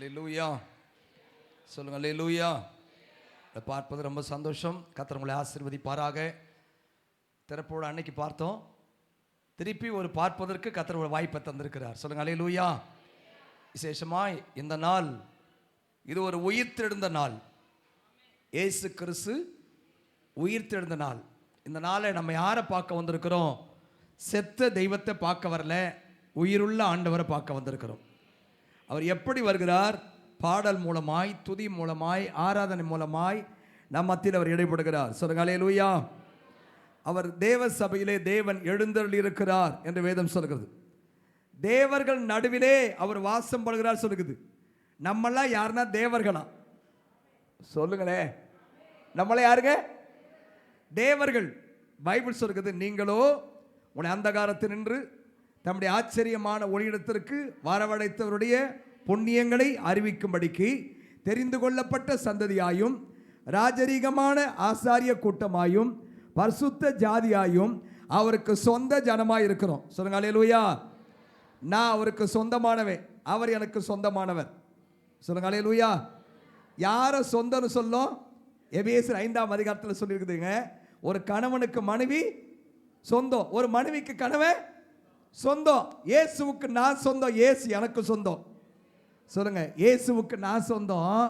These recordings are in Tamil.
அல்லேலூயா சொல்லுங்க. அல்லேலூயா. பார்ப்பது ரொம்ப சந்தோஷம். கர்த்தர் உங்களை ஆசீர்வதிப்பாராக. திறப்போடு அன்னைக்கு பார்த்தோம், திருப்பி ஒரு பார்ப்பதற்கு கர்த்தர் ஒரு வாய்ப்பை தந்திருக்கிறார். சொல்லுங்க அல்லேலூயா. விசேஷமாய் இந்த நாள் இது ஒரு உயிர்த்தெழுந்த நாள். இயேசு கிறிஸ்து உயிர்த்தெழுந்த நாள். இந்த நாளை நம்ம யாரை பார்க்க வந்திருக்கிறோம்? செத்த தெய்வத்தை பார்க்க வரல, உயிருள்ள ஆண்டவரை பார்க்க வந்திருக்கிறோம். அவர் எப்படி வருகிறார்? பாடல் மூலமாய், துதி மூலமாய், ஆராதனை மூலமாய் நம் மத்தியில் அவர் இடைப்படுகிறார். சொல்லுங்க அல்லேலூயா. அவர் தேவ சபையிலே தேவன் எழுந்தருளி இருக்கிறார் என்று வேதம் சொல்கிறது. தேவர்கள் நடுவிலே அவர் வாசம் பண்ணுகிறார் சொல்லுகிறது. நம்மெல்லாம் யாருன்னா தேவர்களா? சொல்லுங்களே, நம்மள யாருங்க? தேவர்கள். பைபிள் சொல்கிறது, நீங்களோ உன்னை அந்தகாரத்தில் நின்று தம்முடைய ஆச்சரியமான ஒளியிடத்திற்கு வரவழைத்தவருடைய புண்ணியங்களை அறிவிக்கும்படிக்கு தெரிந்து கொள்ளப்பட்ட சந்ததியாயும் ராஜரீகமான ஆசாரிய கூட்டமாயும் பரிசுத்த ஜாதியாயும் அவருக்கு சொந்த ஜனமாய் இருக்கிறோம். சொல்லுங்க அல்லேலூயா. நான் அவருக்கு சொந்தமானவன், அவர் எனக்கு சொந்தமானவர். சொல்லுங்க அல்லேலூயா. யாரை சொந்தம்னு சொல்லும்? எபேசியர் 5ஆம் அதிகாரத்தில் சொல்லியிருக்குதுங்க. ஒரு கணவனுக்கு மனைவி சொந்தம், ஒரு மனைவிக்கு கணவன் சொந்தம். இயேசுவுக்கு நான் சொந்தம், இயேசு எனக்கு சொந்தம். சொல்லுங்க, இயேசுவுக்கு நான் சொந்தம்,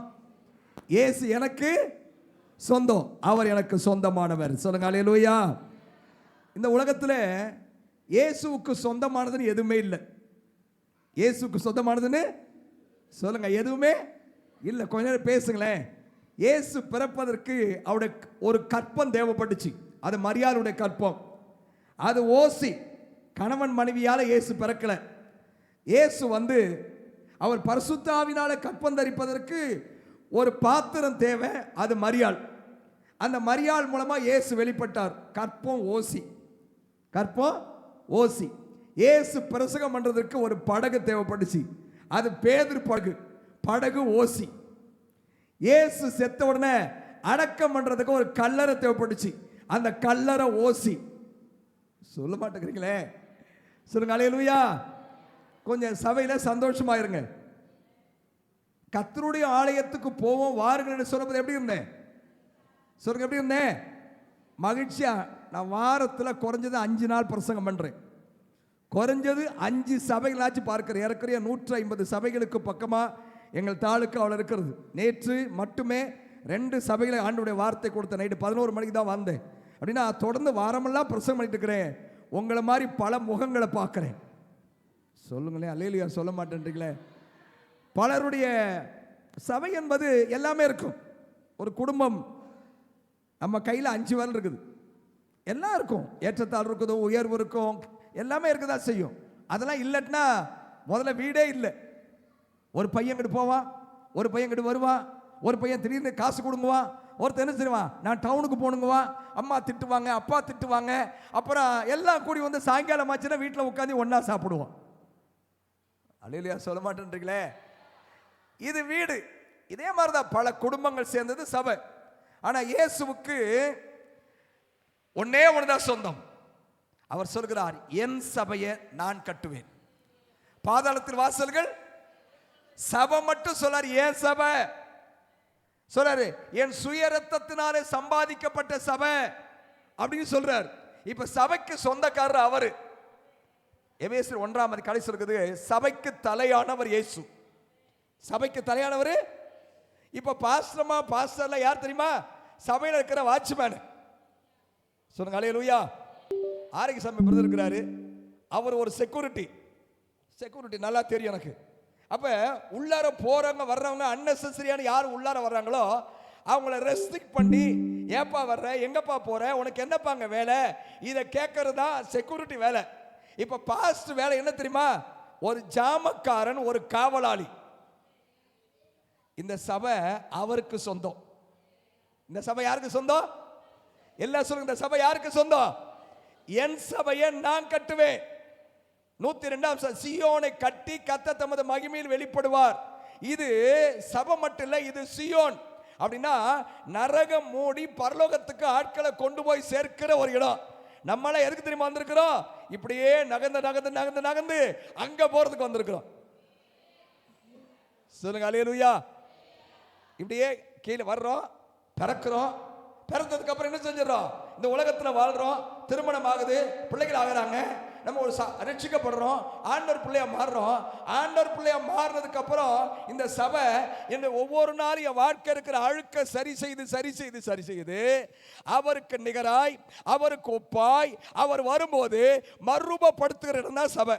இயேசு எனக்கு சொந்தம், அவர் எனக்கு சொந்தமானவர். சொல்லுங்க அல்லேலூயா. இந்த உலகத்தில் இயேசுவுக்கு சொந்தமானதுன்னு எதுவுமே இல்லை. இயேசுவுக்கு சொந்தமானதுன்னு சொல்லுங்க எதுவுமே இல்லை. கொஞ்ச நேரம் பேசுங்களேன். இயேசு பிறப்பதற்கு அவருடைய ஒரு கற்பம் தேவைப்பட்டுச்சு. அது மரியாளுடைய கற்பம். அது ஓசி. கணவன் மனைவியால் இயேசு பிறக்கல. இயேசு அவர் பரிசுத்த ஆவினால கற்பம் தரிப்பதற்கு ஒரு பாத்திரம் தேவை. அது மரியாள். அந்த மரியாள் மூலமா இயேசு வெளிப்பட்டார். கற்பம் ஓசி, கற்பம் ஓசி. இயேசு பிரசங்கம் பண்றதற்கு ஒரு படகு தேவைப்பட்டுச்சு. அது பேதுரு படகு, படகு ஓசி. இயேசு செத்த உடனே அடக்கம் பண்றதுக்கு ஒரு கல்லறை தேவைப்பட்டுச்சு. அந்த கல்லறை ஓசி. சொல்ல மாட்டேங்கிறீங்களே. சொல்லுங்க அல்லேலூயா. கொஞ்சம் சபையில சந்தோஷமா இருங்க. கர்த்தருடைய ஆலயத்துக்கு போவோம் வாருங்கள் சொல்லும்போது எப்படி இருந்தேன்? சொல்லுங்க, எப்படி இருந்தேன்? மகிழ்ச்சியா. நான் வாரத்தில் குறைஞ்சது 5 நாள் பிரசங்கம் பண்றேன். குறைஞ்சது 5 சபைகளாச்சும் பார்க்கிறேன். ஏறக்குறைய 150 சபைகளுக்கு பக்கமாக எங்கள் தாளுக்கு அவள் இருக்கிறது. நேற்று மட்டுமே 2 சபைகளை ஆண்டவருடைய வார்த்தை கொடுத்த. நைட்டு 11 மணிக்கு தான் வந்தேன். அப்படின்னா தொடர்ந்து வாரமெல்லாம் பிரசங்கம் பண்ணிட்டு இருக்கிறேன். உங்களை மாதிரி பல முகங்களை பார்க்குறேன். சொல்லுங்களேன் அல்லேலூயா. சொல்ல மாட்டேன்றீங்களே. பலருடைய சபை என்பது எல்லாமே இருக்கும். ஒரு குடும்பம் நம்ம கையில் 5 விரல் இருக்குது. எல்லாம் இருக்கும். ஏற்றத்தாழ் இருக்குது, உயர்வு இருக்கும், எல்லாமே இருக்குதா செய்யும். அதெல்லாம் இல்லைன்னா முதல்ல வீடே இல்லை. ஒரு பையன் கிட்ட போவான், ஒரு பையன் கிட்ட வருவான், ஒரு பையன் திடீர்னு காசு கொடுங்குவான், ஒருத்தர் என்ன செய்வான், நான் டவுனுக்கு போகணுங்குவான், அம்மா திட்டுவாங்க, அப்பா திட்டுவாங்க. அப்புறம் எல்லாம் கூடி சாயங்காலம் ஆச்சுன்னா வீட்டில் உட்காந்து ஒன்றா சாப்பிடுவோம். அல்லேலூயா. சொல்ல மாட்டேன்றீங்களே. இது வீடு. இதே மாதிரி தான் பல குடும்பங்கள் சேர்ந்தது சபை. ஆனால் இயேசுவுக்கு ஒன்னே ஒன்றுதான் சொந்தம். அவர் சொல்கிறார், என் சபையை நான் கட்டுவேன். பாதாளத்தில் வாசல்கள் சபை மட்டும் சொல்லார், ஏன் சபை சொல்றாரு, என் சுய ரத்தத்தினாலே சம்பாதிக்கப்பட்ட சபை அப்படின்னு சொல்றார். இப்ப சபைக்கு சொந்தக்காரர் அவரு. எபேசியர் 1ஆம் கடைசி இருக்குது, சபைக்கு தலையானவர் இயேசு. சபைக்கு தலையானவர். இப்ப பாஸ்டர்ல யார் தெரியுமா? சபையில் இருக்கிற வாட்ச்மேன். சொல்லுங்க அல்லேலூயா. ஆரோக்கியசாமி பிரதர் இருக்கிறாரு, அவர் ஒரு செக்யூரிட்டி. நல்லா தெரியும் எனக்கு. அப்ப உள்ளார போறவங்க வர்றவங்க அன்னெசரியான யார் உள்ளார வர்றாங்களோ அவங்கள ரெஸ்ட்ரிக்ட் பண்ணி, ஏப்பா வர்ற, எங்கப்பா போற, உனக்கு என்னப்பாங்க வேலை, இதை கேட்கறது தான் செக்யூரிட்டி வேலை. இப்ப பாஸ்ட் வேலை என்ன தெரியுமா? ஒரு ஜாமக்காரன், ஒரு காவலாளி. இந்த சபை அவருக்கு சொந்தம். இந்த சபை யாருக்கு சொந்தம்? எல்லாம் சொல்லுங்க, இந்த சபை யாருக்கு சொந்தம்? என் சபையை நான் கட்டுவேன். 102 சியோனை கட்டி கர்த்தர் தமது மகிமையில் வெளிப்படுவார். இது சபை மட்டும் இல்லை, இது சியோன். அப்படின்னா நரகம் மூடி பரலோகத்துக்கு ஆட்களை கொண்டு போய் சேர்க்கிற ஒரு இடம். நம்மள எதுக்கு தெரியுமா வந்திருக்கிறோம்? இப்படியே நகர்ந்து நகர்ந்து நகர்ந்து நகர்ந்து அங்க போறதுக்கு வந்திருக்கிறோம். சொல்லுங்க அல்லேலூயா. இப்படியே கீழே வர்றோம், பிறக்கிறோம். பிறந்ததுக்கு அப்புறம் என்ன செஞ்சிடறோம்? இந்த உலகத்தில் வாழ்றோம், திருமணம் ஆகுது, பிள்ளைகள் ஆகுறாங்க, நம்ம ஒரு ரட்சிக்கப்படுறோம், ஆண்டவர் பிள்ளையா மாறுறோம். ஆண்டவர் பிள்ளையா மாறினதுக்கு அப்புறம் இந்த சபை என்ன ஒவ்வொரு நாளும் என் வாழ்க்கை இருக்கிற அழுக்க சரி செய்து அவருக்கு நிகராய், அவருக்கு ஒப்பாய் அவர் வரும்போது மறுரூபப்படுத்துகிற இடம் தான் சபை.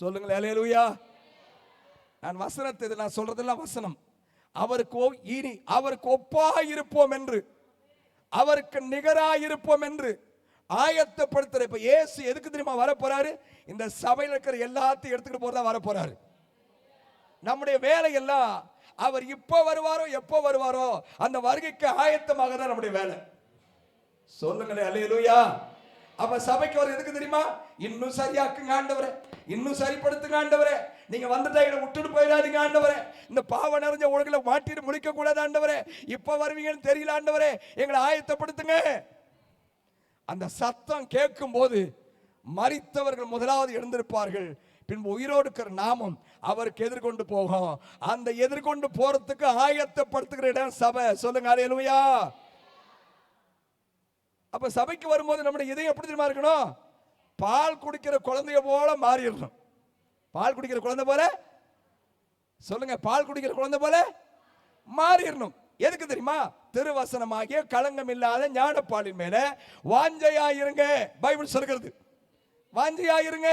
சொல்லுங்களேன் அல்லேலூயா. நான் வசனத்தை நான் சொல்றதெல்லாம் வசனம். அவருக்கு ஒப்பாக இருப்போம் என்று, அவருக்கு நிகராக இருப்போம் என்று ஆயத்தப்படுத்துற. இப்ப இயேசு எதுக்கு தெரியுமா வர போறாரு? இந்த சபையில் இருக்கிற எல்லாத்தையும் எடுத்துக்கிட்டு போறதா வர போறாரு. நம்முடைய வேலை எல்லாம் அவர் இப்ப வருவாரோ எப்போ வருவாரோ அந்த வருகைக்கு ஆயத்தமாக தான் நம்முடைய வேலை. சொல்லுங்களேன் அல்லேலூயா. அப்ப சபைக்கு வர எதுக்கு தெரியுமா? இன்னும் சரியாக்குங்க ஆண்டவரே, இன்னும் சரிப்படுத்துங்க ஆண்டவரே, நீங்க வந்துட்டா எங்களை விட்டுட்டு போயிடாதீங்க ஆண்டவரே, இந்த பாவ நிறைஞ்ச உலகில மாட்டிட்டு முடிக்க கூடாது ஆண்டவரே, இப்ப வருவீங்கன்னு தெரியல ஆண்டவரே, எங்களை ஆயத்தப்படுத்துங்க. அந்த சத்தம் கேட்கும் போது மரித்தவர்கள் முதலாவது எழுந்திருப்பார்கள், பின்பு உயிரோடு இருக்கிற நாமும் அவருக்கு எதிர்கொண்டு போகும். அந்த எதிர்கொண்டு போறதுக்கு ஆயத்தப்படுத்துகிற இடம் சபை. சொல்லுங்க அல்லேலூயா. அப்ப சபைக்கு வரும்போது நம்முடைய இதயம் எப்படி தெரியுமா இருக்கணும்? பால் குடிக்கிற குழந்தைய போல மாறிடணும். பால் குடிக்கிற குழந்தை போல, சொல்லுங்க, பால் குடிக்கிற குழந்தை போல மாறிடணும். எதுக்கு தெரியுமா? திருவசனமாகிய களங்கம் இல்லாத ஞானப்பாலின் மேல வாஞ்சையாயிருங்க. பைபிள் சொல்கிறது வாஞ்சையாயிருங்க.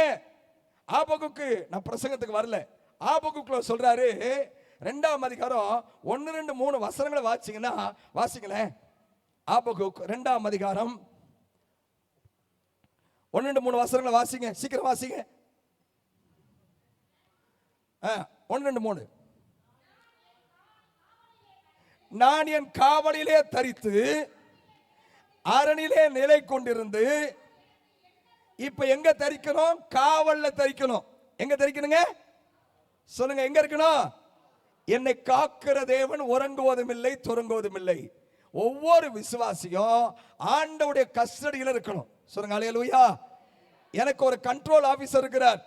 ஆபகுக்கு நான் பிரசங்கத்துக்கு வரல, ஆபகுக்குள்ள சொல்றாரு 2ஆம் அதிகாரம் 1, 2, 3 வசனங்களை வாசிங்கன்னா வாசிங்களேன். ஆபகுக் 2ஆம் அதிகாரம் 1, 2, 3 வசனங்களை வாசிங்க, சீக்கிரம் வாசிங்க. 1, 2, 3. நான் என் காவலிலே தரித்து அரணிலே நிலை கொண்டிருந்து. இப்ப எங்க தரிக்கணும்? காவல்ல தரிக்கணும். எங்க தரிக்கணுங்க? சொல்லுங்க, எங்க இருக்கணும்? என்னை காக்கிற தேவன் உறங்குவதும் இல்லை, துறங்குவதும் இல்லை. ஒவ்வொரு விசுவாசியும் ஆண்டவருடைய கஸ்டடியில் இருக்கணும். சொல்லுங்க அல்லேலூயா. எனக்கு ஒரு கண்ட்ரோல் ஆபீசர் இருக்கிறார்,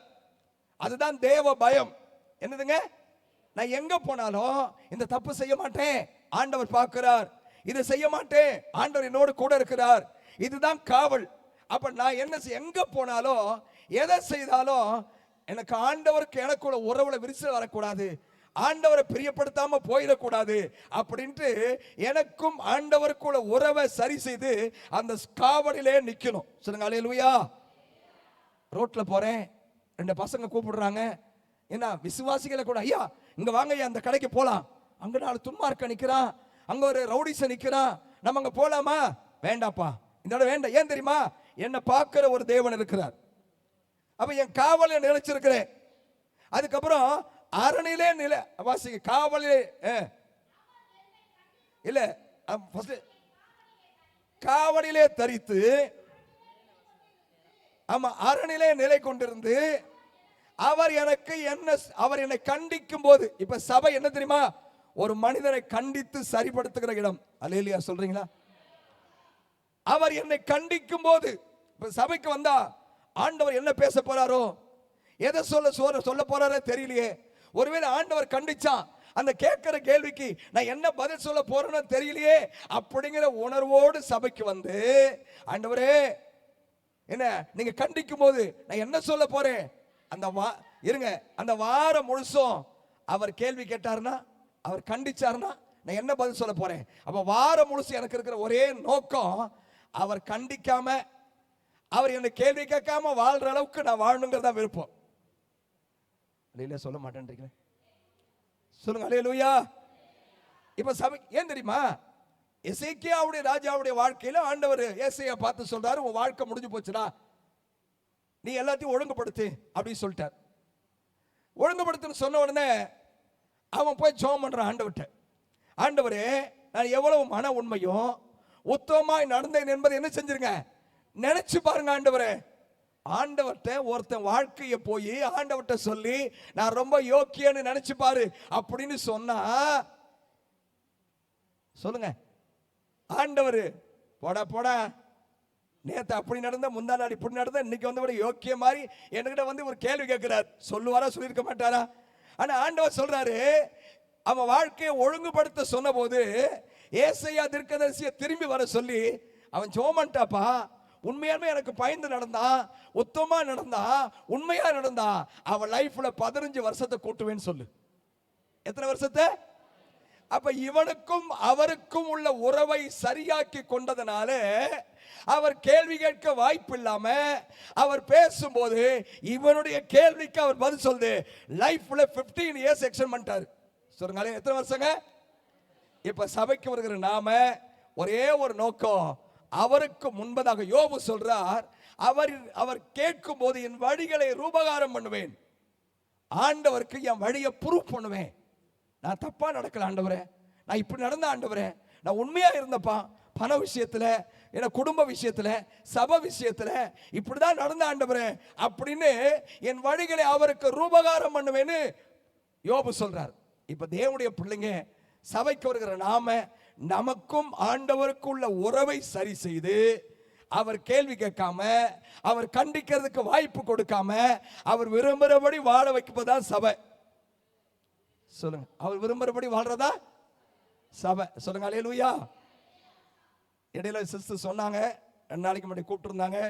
அதுதான் தேவ பயம். என்னதுங்க? நான் எங்க போனாலும் இந்த தப்பு செய்ய மாட்டேன், ஆண்டவர் பார்க்கிறார். இதை செய்ய மாட்டேன், ஆண்டவர் என்னோடு கூட இருக்கிறார். இதுதான் காவல். அப்ப நான் என்ன எங்க போனாலும் எதை செய்தாலும் எனக்கு ஆண்டவருக்கு எனக்குள்ள உறவுல விரிசல் வரக்கூடாது, ஆண்டவரை பிரியப்படுத்தாம போயிடக்கூடாது அப்படின்ட்டு எனக்கும் ஆண்டவருக்குள்ள உறவை சரி செய்து அந்த காவலிலே நிக்கணும். சொல்லுங்க அல்லேலூயா. ரோட்ல போறேன், 2 பசங்க கூப்பிடுறாங்க, என்ன விசுவாசிகளை கூட, ஐயா இங்க வாங்க ஐயா, அந்த கடைக்கு போலாம். அங்க 4 துன்மார்க்க நிக்கிறான், அங்க ஒரு ரவுடிச நிக்கிறான், நம்ம அங்க போலாமா? வேண்டாப்பா, இந்த இடம் வேண்டாம். ஏன் தெரியுமா? என்னை பார்க்கிற ஒரு தேவன் இருக்கிறார். அப்ப என் காவலை நிலைச்சிருக்கிறேன். அதுக்கப்புறம் அரணிலே நிலை வாசிங்க, காவலிலே இல்ல, காவலிலே தரித்து, ஆமா, அரணிலே நிலை கொண்டிருந்து அவர் எனக்கு அவர் என்னை கண்டிக்கும் போது. இப்ப சபை என்ன தெரியுமா? ஒரு மனிதனை கண்டித்து சரிப்படுத்துகிற இடம். அல்லேலூயா சொல்றீங்களா? அவர் என்னை கண்டிக்கும் போது, இப்ப சபைக்கு வந்தா ஆண்டவர் என்ன பேச போறாரோ, எதை சொல்ல போறாரோ தெரியலையே. ஒருவேளை ஆண்டவர் கண்டிச்சான், அந்த கேட்கிற கேள்விக்கு நான் என்ன பதில் சொல்ல போறேன்னு தெரியலையே அப்படிங்கிற உணர்வோடு சபைக்கு வந்து, ஆண்டவரே என்ன நீங்க கண்டிக்கும் போது நான் என்ன சொல்ல போறேன், அந்த இருங்க, அந்த வாரம் முழுசும் அவர் கேள்வி கேட்டாருன்னா, அவர் கண்டிச்சாருன்னா நான் என்ன பதில் சொல்ல போறேன். அப்ப வாரம் முழுசு எனக்கு இருக்கிற ஒரே நோக்கம், அவர் கண்டிக்காம, அவர் என்ன கேள்வி கேட்காம வாழ்ற அளவுக்கு நான் வாழணுங்கிறதா விருப்பம். அல்லேலூயா சொல்ல மாட்டேன்றீங்களே, சொல்லுங்க அல்லேலூயா. இப்ப சபை ஏன் தெரியுமா? எசேக்கியாவுடைய ராஜாவுடைய வாழ்க்கையில ஆண்டவர் ஏசாயா பார்த்து சொல்றாரு, உன் வாழ்க்கை முடிஞ்சு போச்சுடா, நீ எல்லாத்தையும் ஒழுங்குபடுத்து அப்படின்னு சொல்லிட்டார். ஒழுங்குபடுத்துன்னு சொன்ன உடனே அவன் போய் ஜெபம் பண்றான் ஆண்டவர்கிட்ட. ஆண்டவரே, நான் எவ்வளவு மன உண்மையும் உத்தமமாய் நடந்தேன் என்பதை என்ன செஞ்சிருங்க, நினைச்சு பாருங்க ஆண்டவரே. ஆண்டவர்கிட்ட ஒருத்தன் வாழ்க்கையை போய் ஆண்டவர்கிட்ட சொல்லி நான் ரொம்ப யோக்கியன்னு நினைச்சு பாரு அப்படின்னு சொன்னா, சொல்லுங்க, ஆண்டவர் போடா போடா, நேத்து அப்படி நடந்த, முந்தா நாள் இப்படி நடந்த, இன்னைக்கு வந்து யோக்கிய மாதிரி என்கிட்ட வந்து ஒரு கேள்வி கேட்கிறார், சொல்லுவாரா? சொல்லியிருக்க மாட்டாரா? ஆனா ஆண்டவர் சொல்றாரு, அவன் வாழ்க்கையை ஒழுங்குபடுத்த சொன்ன போது ஏசாயா தீர்க்கதரிசியை திரும்பி வர சொல்லி அவன் ஜோமன்ட்டாப்பா, உண்மையாலுமே எனக்கு பயந்து நடந்தா, உத்தமா நடந்தா, உண்மையா நடந்தா, அவன் லைஃப்ல 15 வருஷத்தை கூட்டுவேன்னு சொல்லு. எத்தனை வருஷத்தை? அப்ப இவனுக்கும் அவருக்கும் உள்ள உறவை சரியாக்கி கொண்டதனால அவர் கேள்வி கேட்க வாய்ப்பு இல்லாம அவர் பேசும்போது இவனுடைய கேள்விக்கு அவர் பதில் சொல்லுது. லைஃப்ல 15 இயர்ஸ் எக்ஸ்டெண்ட் பண்ணிட்டாரு. சொல்லுங்க, எத்தனை வருஷங்க? இப்ப சபைக்கு வருகிற நாம ஒரே ஒரு நோக்கம், அவருக்கு முன்பதாக யோபு சொல்றார், அவர் கேட்கும் போது என் வழிகளை ரூபகாரம் பண்ணுவேன், ஆண்டவருக்கு என் வழியை ப்ரூவ் பண்ணுவேன். நான் தப்பா நடக்கல ஆண்டவரே, நான் இப்படி நடந்த ஆண்டவரே, நான் உண்மையா இருந்தப்பா, பண விஷயத்துல, என் குடும்ப விஷயத்துல, சபை விஷயத்துல இப்படிதான் நடந்த ஆண்டவரே அப்படின்னு என் வழிகளை அவருக்கு ரூபகாரம் பண்ணுவேன்னு யோபு சொல்றார். இப்ப தேவனுடைய பிள்ளைங்க, சபைக்கு வருகிற நாம நமக்கும் ஆண்டவருக்கும் உள்ள உறவை சரி செய்து அவர் கேள்வி கேட்காம, அவர் கண்டிக்கிறதுக்கு வாய்ப்பு கொடுக்காம, அவர் விரும்புகிறபடி வாழ வைப்பதுதான் சபை. சொல்லுங்க, அவர் விரும்புகிறபடி வாழ்றதா சபை. சொல்லுங்க அல்லேலூயா. இடையில சிஸ்டர் சொன்னாங்க, 2 நாளைக்கு முன்னாடி கூப்பிட்டுருந்தாங்க,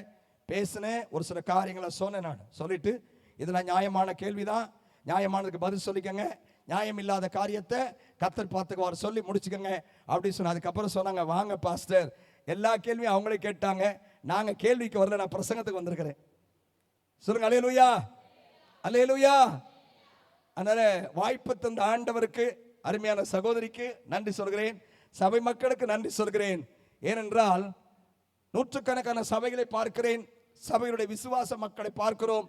பேசினேன், ஒரு சில காரியங்களை சொன்னேன். நான் சொல்லிட்டு இதெல்லாம் நியாயமான கேள்விதான், நியாயமானதுக்கு பதில் சொல்லிக்கங்க, நியாயம் இல்லாத காரியத்தை கர்த்தர் பார்த்துக்குவார் சொல்லி முடிச்சுக்கோங்க அப்படி சொன்ன. அதுக்கப்புறம் சொன்னாங்க, வாங்க பாஸ்டர், எல்லா கேள்வியும் அவங்களே கேட்டாங்க, நாங்க கேள்விக்கு வரல, நான் பிரசங்கத்துக்கு வந்திருக்கிறேன். சொல்லுங்க அல்லேலூயா, அல்லேலூயா. அதனால வாய்ப்பு தந்த ஆண்டவருக்கு, அருமையான சகோதரிக்கு நன்றி சொல்கிறேன், சபை மக்களுக்கு நன்றி சொல்கிறேன். ஏனென்றால் நூற்றுக்கணக்கான சபைகளை பார்க்கிறேன், சபைகளுடைய விசுவாச மக்களை பார்க்கிறோம்.